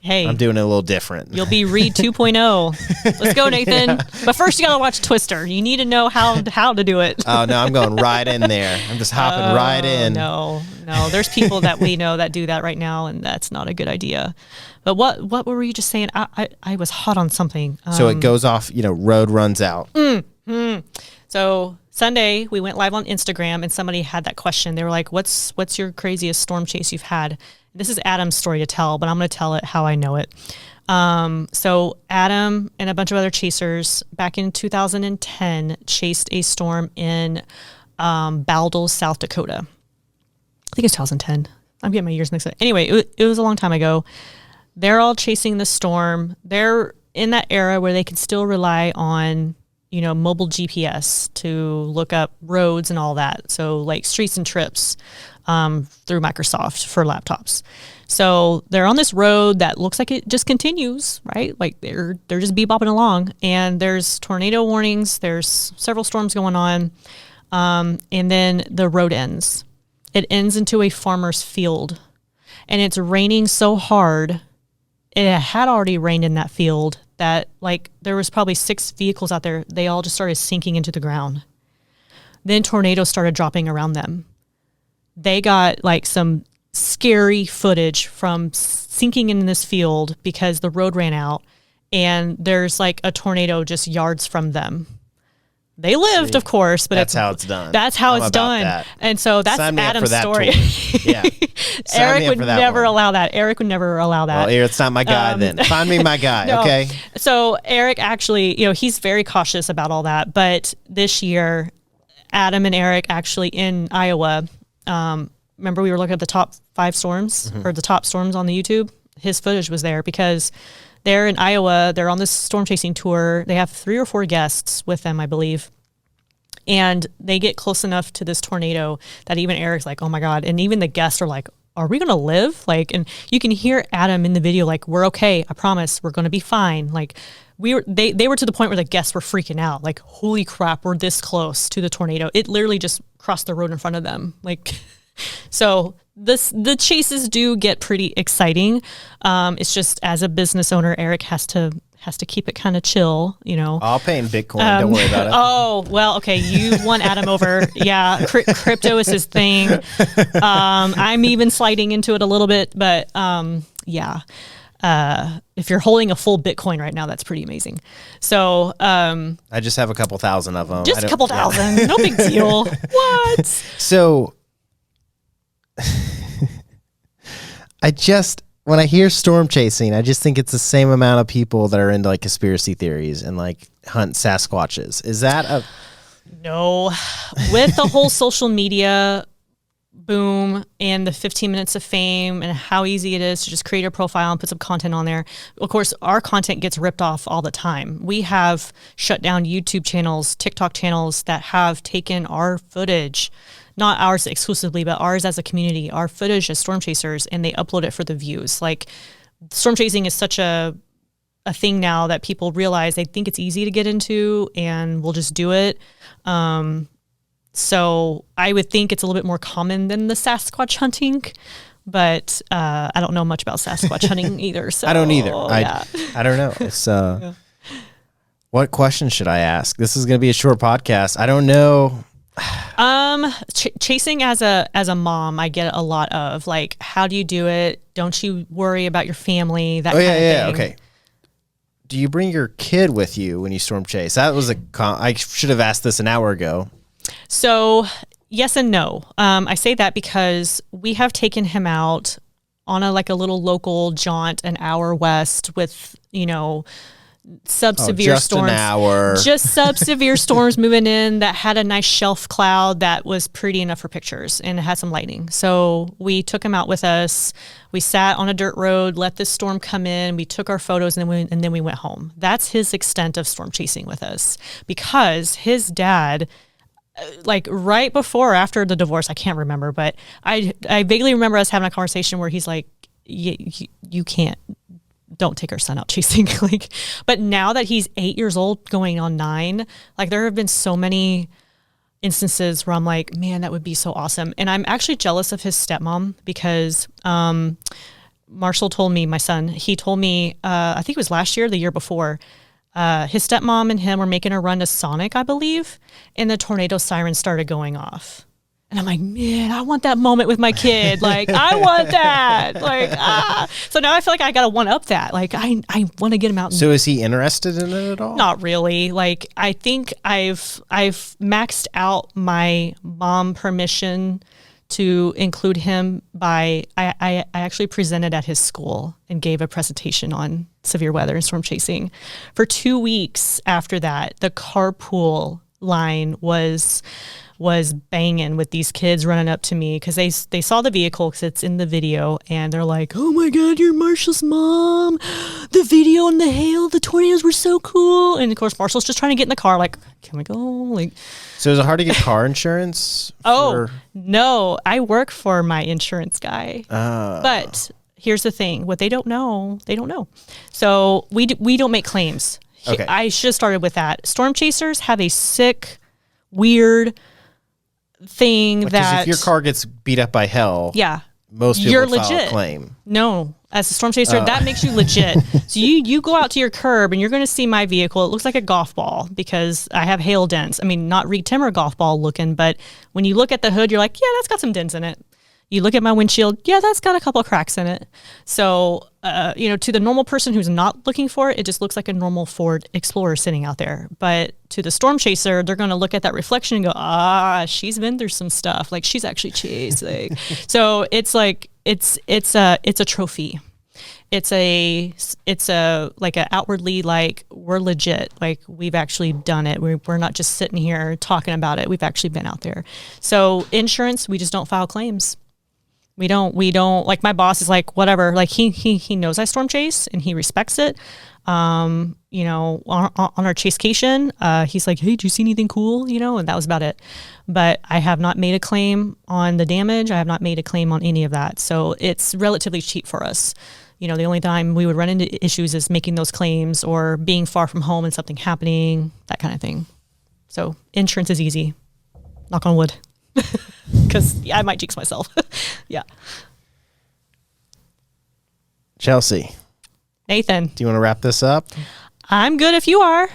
Hey, I'm doing it a little different. You'll be Reed 2.0. Let's go, Nathan. Yeah. But first you got to watch Twister. You need to know how to do it. Oh, no, I'm going right in there. I'm just hopping right in. No. There's people that we know that do that right now, and that's not a good idea. But what were you just saying? I was hot on something. So it goes off, road runs out. So Sunday, we went live on Instagram, and somebody had that question. They were like, what's your craziest storm chase you've had? This is Adam's story to tell, but I'm going to tell it how I know it. So Adam and a bunch of other chasers back in 2010 chased a storm in Baldwin, South Dakota. I think it's 2010. I'm getting my years mixed up. Anyway, it was a long time ago. They're all chasing the storm. They're in that era where they can still rely on, mobile GPS to look up roads and all that. So like streets and trips through Microsoft for laptops. So they're on this road that looks like it just continues, right? Like they're just bebopping along, and there's tornado warnings. There's several storms going on. And then the road ends. It ends into a farmer's field, and it's raining so hard. It had already rained in that field that there was probably 6 vehicles out there. They all just started sinking into the ground. Then tornadoes started dropping around them. They got some scary footage from sinking in this field because the road ran out, and there's a tornado just yards from them. They lived, of course, but that's how it's done. That's how it's done. That. And so that's Adam's story. Yeah. Eric would never allow that. Eric would never allow that. Well, it's not my guy then. Find me my guy, no. Okay? So Eric actually, he's very cautious about all that. But this year, Adam and Eric actually in Iowa, remember we were looking at the top 5 storms or the top storms on the YouTube? His footage was there because they're in Iowa. They're on this storm chasing tour. They have 3 or 4 guests with them, I believe. And they get close enough to this tornado that even Eric's like, oh my God. And even the guests are like, are we going to live? And you can hear Adam in the video, we're okay. I promise we're going to be fine. They were to the point where the guests were freaking out. Holy crap, we're this close to the tornado. It literally just crossed the road in front of them. So the chases do get pretty exciting. It's just as a business owner, Eric has to keep it kind of chill, I'll pay in Bitcoin. Don't worry about it. Oh, well, okay. You won Adam over. Yeah. Crypto is his thing. I'm even sliding into it a little bit, but yeah. If you're holding a full Bitcoin right now, that's pretty amazing. So I just have a couple thousand of them. Just a couple thousand. No big deal. What? So when I hear storm chasing, I just think it's the same amount of people that are into conspiracy theories and hunt Sasquatches. Is that No. With the whole social media boom and the 15 minutes of fame and how easy it is to just create a profile and put some content on there. Of course, our content gets ripped off all the time. We have shut down YouTube channels, TikTok channels that have taken our footage, not ours exclusively, but ours as a community, our footage as storm chasers, and they upload it for the views. Storm chasing is such a thing now that people realize they think it's easy to get into and we'll just do it. So I would think it's a little bit more common than the Sasquatch hunting, but I don't know much about Sasquatch hunting either. So I don't either. Yeah. I don't know. It's What question should I ask? This is going to be a short podcast. I don't know. Chasing as a mom, I get a lot of how do you do it? Don't you worry about your family? That kind of thing. Okay. Do you bring your kid with you when you storm chase? That was I should have asked this an hour ago. So yes and no. I say that because we have taken him out on a little local jaunt an hour west with, sub-severe storms. An hour. Just sub-severe storms moving in that had a nice shelf cloud that was pretty enough for pictures and it had some lightning. So we took him out with us. We sat on a dirt road, let this storm come in. We took our photos and then we went home. That's his extent of storm chasing with us because his dad, right before or after the divorce, I can't remember, but I vaguely remember us having a conversation where he's like, you can't. Don't take our son out chasing. But now that he's 8 years old, going on 9, there have been so many instances where I'm like, man, that would be so awesome. And I'm actually jealous of his stepmom because Marshall told me, my son, he told me, I think it was last year, or the year before, his stepmom and him were making a run to Sonic, I believe, and the tornado siren started going off. And I'm like, man, I want that moment with my kid. Like, I want that. Like, So now I feel like I got to one up that. Like, I want to get him out. So is he interested in it at all? Not really. Like, I think I've maxed out my mom permission to include him by, I actually presented at his school and gave a presentation on severe weather and storm chasing. For 2 weeks after that, the carpool line was banging with these kids running up to me because they saw the vehicle because it's in the video, and they're like, oh my God, you're Marshall's mom. The video and the hail, the tornadoes were so cool. And of course, Marshall's just trying to get in the car like, can we go? Like, so is it hard to get car insurance? No, I work for my insurance guy. But here's the thing. What they don't know, they don't know. So we don't make claims. Okay. I should have started with that. Storm chasers have a sick, weird thing that if your car gets beat up by hell, most people you're file legit. a claim. No, as a storm chaser, that makes you legit. So you go out to your curb and you're going to see my vehicle. It looks like a golf ball because I have hail dents. I mean, not Reed Timmer golf ball looking, but when you look at the hood, you're like, yeah, that's got some dents in it. You look at my windshield, yeah, that's got a couple of cracks in it. So, to the normal person who's not looking for it, it just looks like a normal Ford Explorer sitting out there. But to the storm chaser, they're going to look at that reflection and go, she's been through some stuff. Like, she's actually chased. Like, so it's like, it's a trophy. It's a like a outwardly, like, we're legit. Like, we've actually done it. We're not just sitting here talking about it. We've actually been out there. So insurance, we just don't file claims. We don't, like, my boss is like, whatever, like he knows I storm chase and he respects it. On our chasecation, he's like, hey, do you see anything cool? And that was about it. But I have not made a claim on the damage. I have not made a claim on any of that. So it's relatively cheap for us. The only time we would run into issues is making those claims or being far from home and something happening, that kind of thing. So insurance is easy. Knock on wood. Because I might jinx myself. Yeah. Chelsea. Nathan. Do you want to wrap this up? I'm good if you are.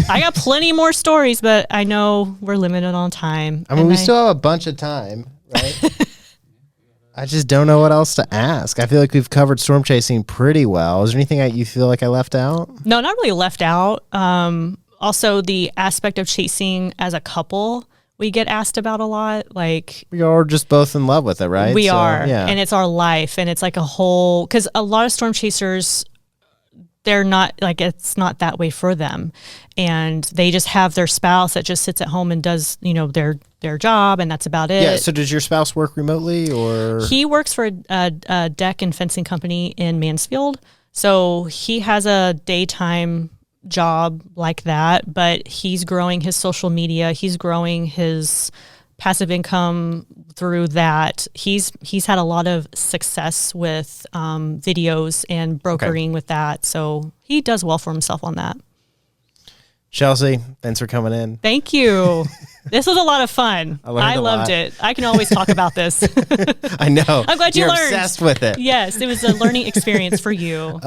I got plenty more stories, but I know we're limited on time. I mean, we still have a bunch of time, right? I just don't know what else to ask. I feel like we've covered storm chasing pretty well. Is there anything you feel like I left out? No, not really left out. Also, the aspect of chasing as a couple, we get asked about a lot. Like, we are just both in love with it, right? We are. Yeah. And it's our life. And it's like a whole, because a lot of storm chasers, they're not, like, it's not that way for them. And they just have their spouse that just sits at home and does, their job, and that's about it. Yeah. So does your spouse work remotely, or? He works for a deck and fencing company in Mansfield. So he has a daytime job like that, but he's growing his social media. He's growing his passive income through that. He's had a lot of success with videos and brokering with that. So he does well for himself on that. Chelsea, thanks for coming in. Thank you. This was a lot of fun. I loved it. I can always talk about this. I know. I'm glad you learned. You're obsessed with it. Yes, it was a learning experience for you.